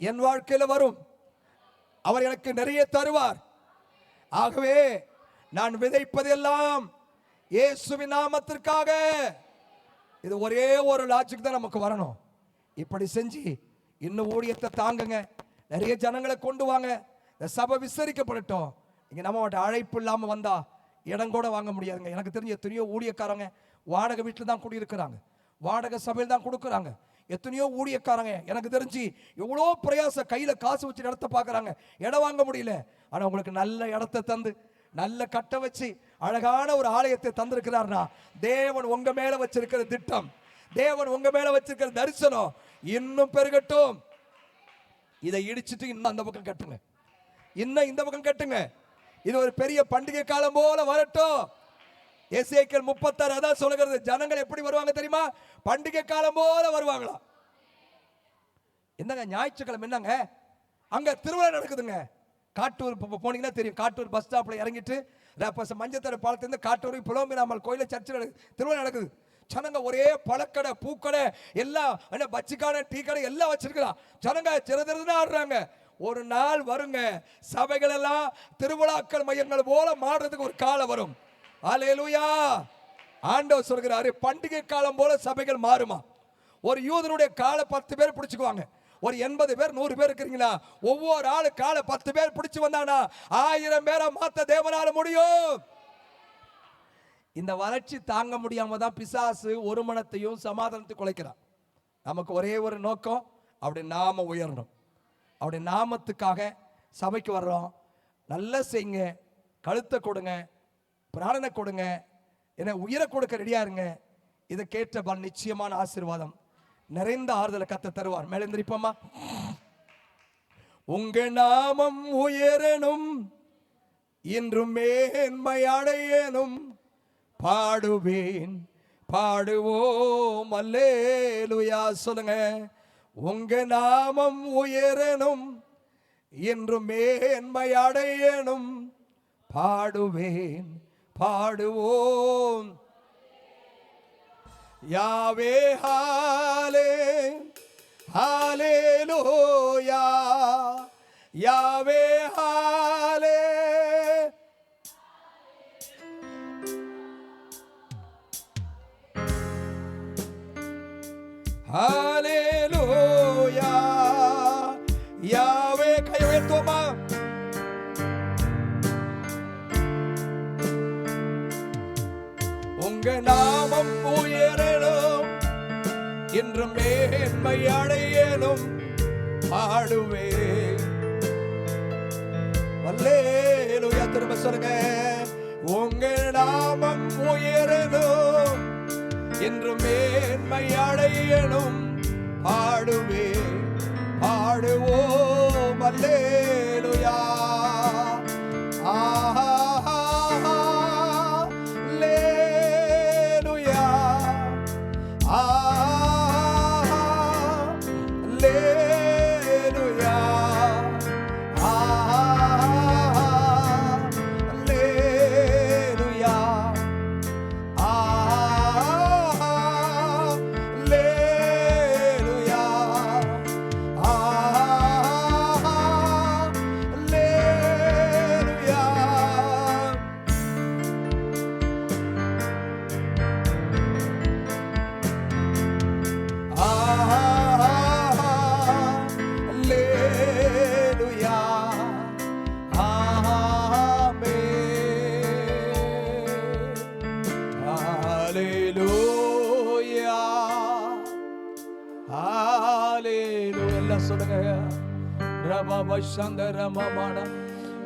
என் வாழ்க்கையில வரும், அவர் எனக்கு நிறைய தருவார். ஆகவே நான் விதைப்பதெல்லாம் இயேசுவின் நாமத்திற்காக. இது ஒரே ஒரு லாஜிக் தான் நமக்கு வரணும். இப்படி செஞ்சு இன்னும் ஊழியத்தை தாங்குங்க, நிறைய ஜனங்களை கொண்டு வாங்க, இந்த சபை விசாரிக்கப்படட்டும். இங்க நம்ம அழைப்பு இல்லாம வந்தா இடம் கூட வாங்க முடியாதுங்க. எனக்கு தெரிஞ்ச எத்தனையோ ஊழியக்காரங்க வாடகை வீட்டில் தான் குடியிருக்கிறாங்க, வாடகை சபையில் தான் கொடுக்குறாங்க. எத்தனையோ ஊழியக்காரங்க எனக்கு தெரிஞ்சு எவ்வளோ பிரயாச கையில காசு வச்சு இடத்த பார்க்குறாங்க, இடம் வாங்க முடியல. ஆனா உங்களுக்கு நல்ல இடத்த தந்து நல்ல கட்ட வச்சு அழகான ஒரு ஆலயத்தை தந்திருக்கிறார்னா தேவன் உங்க மேல வச்சிருக்கிற திட்டம், தேவன் உங்க மேல வச்சிருக்கிற தரிசனம் இன்னும் பெருகட்டும். இதை இடிச்சிட்டு இன்னும் அந்த பக்கம் கட்டுங்க, இன்னும் இந்த பக்கம் கட்டுங்க. இது ஒரு பெரிய பண்டிகை காலம் போல வரட்டும். எசேக்கியேல் 36 அதான் சொல்லுகிறது. ஜனங்கள் எப்படி வருவாங்க தெரியுமா? பண்டிகை காலம் போல வருவாங்களா. என்னங்க ஞாயிற்றுக்கிழமை என்னங்க அங்க திருவிழா நடக்குதுங்க. காட்டூர் போனீங்கன்னா தெரியும். காட்டூர் பஸ் ஸ்டாப்ல இறங்கிட்டு மஞ்சத்தர பாலத்திலிருந்து காட்டூருக்கு புலோமிராமல் கோயில சர்ச்சில் திருவிழா நடக்குது. ஜனங்க ஒரே பழக்கடை, பூக்கடை, எல்லாம் பச்சி கடை, டீ கடை எல்லாம் வச்சிருக்கலாம். ஜனங்க சிறதுன்னு ஆடுறாங்க. ஒரு நாள் வருங்க, சபைகள் எல்லாம் திருவிழாக்கள் மையங்கள் போல மாறுறதுக்கு ஒரு காலம் வரும். அல்லேலூயா. ஆண்டவர் சொல்கிறாரு, பண்டிகை காலம் போல சபைகள் மாறுமா. ஒரு யூதனுடைய காலை 10 பேர் பிடிச்சுக்குவாங்க. ஒரு 80 பேர் 100 பேர் இருக்கிறீங்களா, ஒவ்வொரு ஆளு காலை 10 பேர் பிடிச்சு வந்தானா 1000 பேரை மாத்த தேவனால முடியும். இந்த வறட்சி தாங்க முடியாம தான் பிசாசு ஒரு மனத்தையும் சமாதானத்தை குலைக்கிறான். நமக்கு ஒரே ஒரு நோக்கம், அப்படி நாம உயரணும். அப்படி நாமத்துக்காக சபைக்கு வர்றோம். நல்லா செய்யுங்க, கழுத்தை கொடுங்க, பிராணனை கொடுங்க, என்ன உயிரை கொடுக்க ரெடியா இருங்க. இதை கேட்ட நிச்சயமான ஆசீர்வாதம், நிறைந்த ஆறுதலை கத்த தருவார். மேலெந்திரிப்போமா. உங்க நாமம் உயரணும், இன்றும் மேன்மை அடையணும், பாடுவேன் பாடுவோம் அல்லேலூயா. சொல்லுங்க. உங்க நாமம் உயரணும், என்றும் மேன்மை அடையணும், பாடுவேன் பாடுவோம். யாவே ஹாலே ஹalleluya, யாவே ஹாலே ஹalleluya, யாவே. கை உயர்த்துவோமா. உங்க நாமம் உயரணும், என்றும் மேன்மை அடையணும், பாடுவே அல்லேலூயா. திரும்ப சொல்லுங்க. உங்க நாமம் உயரணும், என்றும் மேன்மை அடையணும், பாடுவே பாடுவோம் அல்லேலூயா. ஆஹா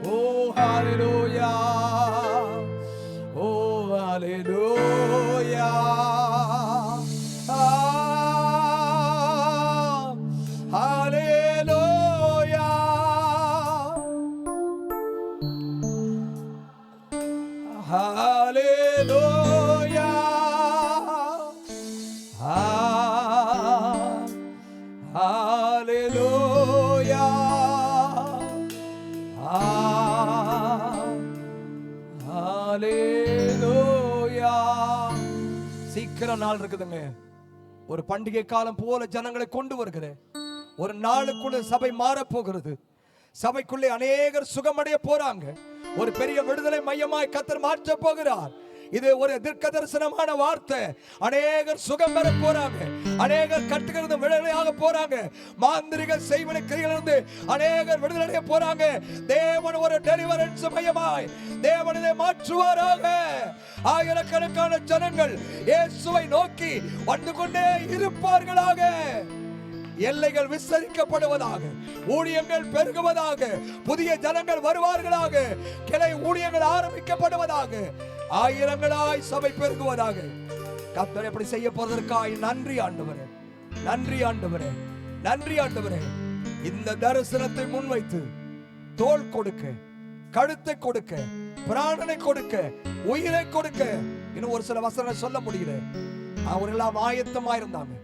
Oh hallelujah, oh hallelujah, hallelujah, hallelujah, hallelujah. சீக்கிரம் நாள் இருக்குதுங்க. ஒரு பண்டிகை காலம் போல ஜனங்களை கொண்டு வருகிற ஒரு நாளுக்குள்ள சபை மாற போகிறது. சபைக்குள்ளே அநேகர் சுகமடைய போறாங்க. ஒரு பெரிய விடுதலை மையமாய் கர்த்தர் மாற்ற போகிறார். இது ஒரு தீர்க்க தரிசனமான வார்த்தை. அநேகர் சுகம் பெற போறாங்க, அநேகர் கட்டுகிறது விடுதலையாக போறாங்க, மாந்திரிக செய்வன கிரிகளிலிருந்து அநேகர் விடுதலை போறாங்க. தேவன் ஒரு டெலிவரன்ஸ் மையமாய் தேவன் இதை மாற்றுவாராக. ஆயிரக்கணக்கான ஜனங்கள் இயேசுவை நோக்கி வந்து கொண்டே இருப்பார்களாக. எல்லைகள் விஸ்தரிக்கப்படுவதாக, ஊழியங்கள் பெருகுவதாக, புதிய ஜனங்கள் வருவார்களாக, கிளை ஊழியங்கள் ஆரம்பிக்கப்படுவதாக. ஆயிரங்களாய் சபை பெருகுவதாக. கர்த்தர் எப்படி செய்ய போவதற்காய் நன்றி ஆண்டவரே, நன்றி ஆண்டவரே, நன்றி ஆண்டவரே. இந்த தரிசனத்தை முன்வைத்து தோள் கொடுக்க, கழுத்தை கொடுக்க, பிராணனை கொடுக்க, உயிரை கொடுக்க. இன்னும் ஒரு சில வசனம் சொல்ல முடியல. அவரெல்லாம் ஆயத்தமா இருந்தாங்க.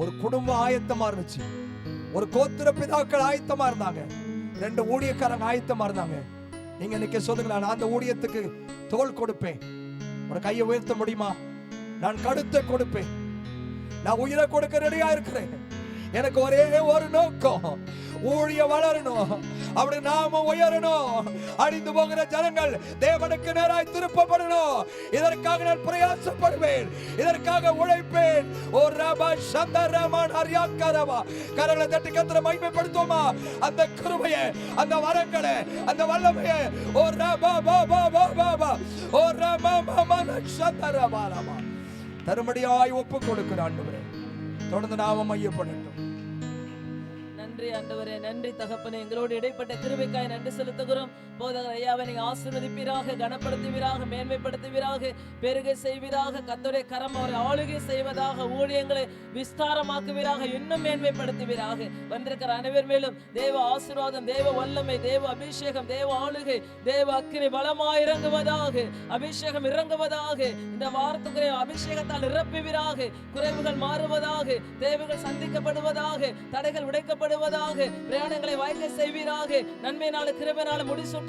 ஒரு குடும்பம் ஆயத்தமா இருந்துச்சு. ஒரு கோத்திர பிதாக்கள் ஆயத்தமா இருந்தாங்க. 2 ஊழியக்காரங்க ஆயத்தமா இருந்தாங்க. நீங்க இன்னைக்கு சொல்லுங்களா, நான் அந்த ஊழியத்துக்கு தோள் கொடுப்பேன். ஒரு கையை உயர்த்த முடியுமா? நான் கழுத்தை கொடுப்பேன். நான் உயிரை கொடுக்க ரெடியா இருக்கிறேன். எனக்கு ஒரே ஒரு நோக்கம், ஊழிய வளரணும், அப்படி நாம உயரணும், அழிந்து போகிற ஜனங்கள் தேவனுக்கு நேராய் திருப்பப்படணும். இதற்காக நான் பிரயாசப்படுவேன், இதற்காக உழைப்பேன். ஓ ரபா சந்தரமன் ஹரியாக்கரவா. கரங்களை தட்டி கர்த்தரை மகிமைப்படுத்துவோமா? அந்த கிருபையை, அந்த வரங்களை, அந்த வல்லமையை ஓ ரபா பாபா பாபா ஓ ரபா மமன சந்தரபாலமா தருமடியாய் ஒப்பு கொடுக்கிற ஆண்டவரே, தொடர்ந்து நாம மையப்படட்டும். நன்றி ஆண்டவரே, நன்றி தகப்பனே. எங்களோடு இடைப்பட்ட கிருபைக்காய் நன்றி செலுத்துகிறோம். போதகர் ஐயாவை நீங்க ஆசீர்வதிப்பீராக, கனப்படுத்துவீராக, மேன்மைப்படுத்துவீராக, பெருகை செய்வீராக. கர்த்தருடைய கரம் அவரை ஆளுகை செய்வதாக, ஊழியங்களை விஸ்தாரமாக்குவீராக, இன்னும் மேன்மைப்படுத்துவீராக. வந்திருக்கிற அனைவர் மேலும் தேவ ஆசீர்வாதம், தேவ வல்லமை, தேவ அபிஷேகம், தேவ ஆளுகை, தேவ அக்கினி பலமாய் இறங்குவதாக, அபிஷேகம் இறங்குவதாக. இந்த வாரத்துக்குரிய அபிஷேகத்தால் நிரப்புவீராக. குறைவுகள் மாறுவதாக, தேவைகள் சந்திக்கப்படுவதாக, தடைகள் உடைக்கப்படுவதாக, பிரயாணங்களை வாய்க்க செய்வீராக. நன்மையினால கிருபையினால முடிசூட்டுவீராக.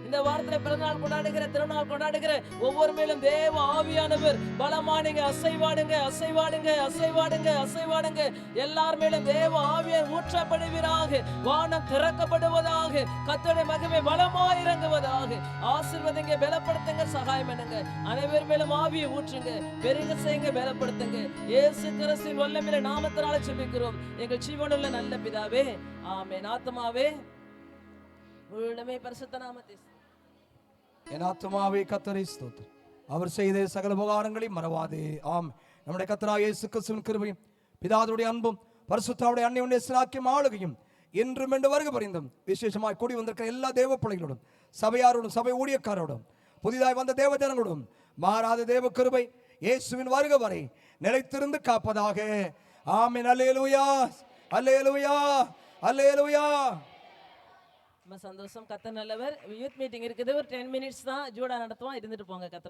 இந்த வாரத்தில் பிறந்தநாள் கொண்டாடுகிற, திருநாள் கொண்டாடுகிற ஒவ்வொரு மேலும் தேவ ஆவியானவர் பலமானுங்க, அசைவாடுங்க, அசைவாடுங்க, அசைவாடுங்க, அசைவாடுங்க. எல்லார் மேலும் தேவ ஆவியை ஊற்றப்படுவீராக. வானம் திறக்கப்படுவதாக, கர்த்தருடைய மகிமை பலமாய் இறங்குவதாக. ஆசீர்வதிங்க, பலப்படுத்துங்க, சகாயம் பண்ணுங்க. அனைவர் மேலும் ஆவியை ஊற்றுங்க, பெருக செய்யுங்க, பலப்படுத்துங்க. இயேசு கிறிஸ்துவின் வல்லமையிலே நாமத்தினால ஜெபிக்கிறோம் எங்கள் ஜீவனுள்ள நல்ல பிதாவே, ஆமென். ஆத்துமாவே உள்ளமே பரிசுத்த நாமத்தை என் ஆத்துமாவே கர்த்தரை ஸ்தோத்திரி. அவர் செய்த சகல உபகாரங்களையும் மறவாதே. ஆம். நம்முடைய கர்த்தராகிய இயேசு கிறிஸ்துவின் கிருபையும், பிதாவுடைய அன்பும், பரிசுத்தாவுடைய அன்னையுடைய சிலாக்கியம் ஆளுகையும் என்றும் என்று வருக பரிந்தும் விசேஷமாய் கூடி வந்திருக்கிற எல்லா தேவ பிள்ளைகளோடும், சபையாரோடும், சபை ஊழியக்காரோடும், புதிதாய் வந்த தேவ ஜனங்களோடும் மாறாத தேவ கிருபை இயேசுவின் வருக வரை நிலைத்திருந்து காப்பதாக. ஆமென். அல்லேலூயா, அல்லேலூயா, அல்லேலூயா. ரொம்ப சந்தோஷம். கர்த்தர் நல்லவர். யூத் மீட்டிங் இருக்குது, ஒரு 10 மினிட்ஸ் தான் ஜூடா நடத்துவோம். இருந்துட்டு போங்க. கர்த்தர்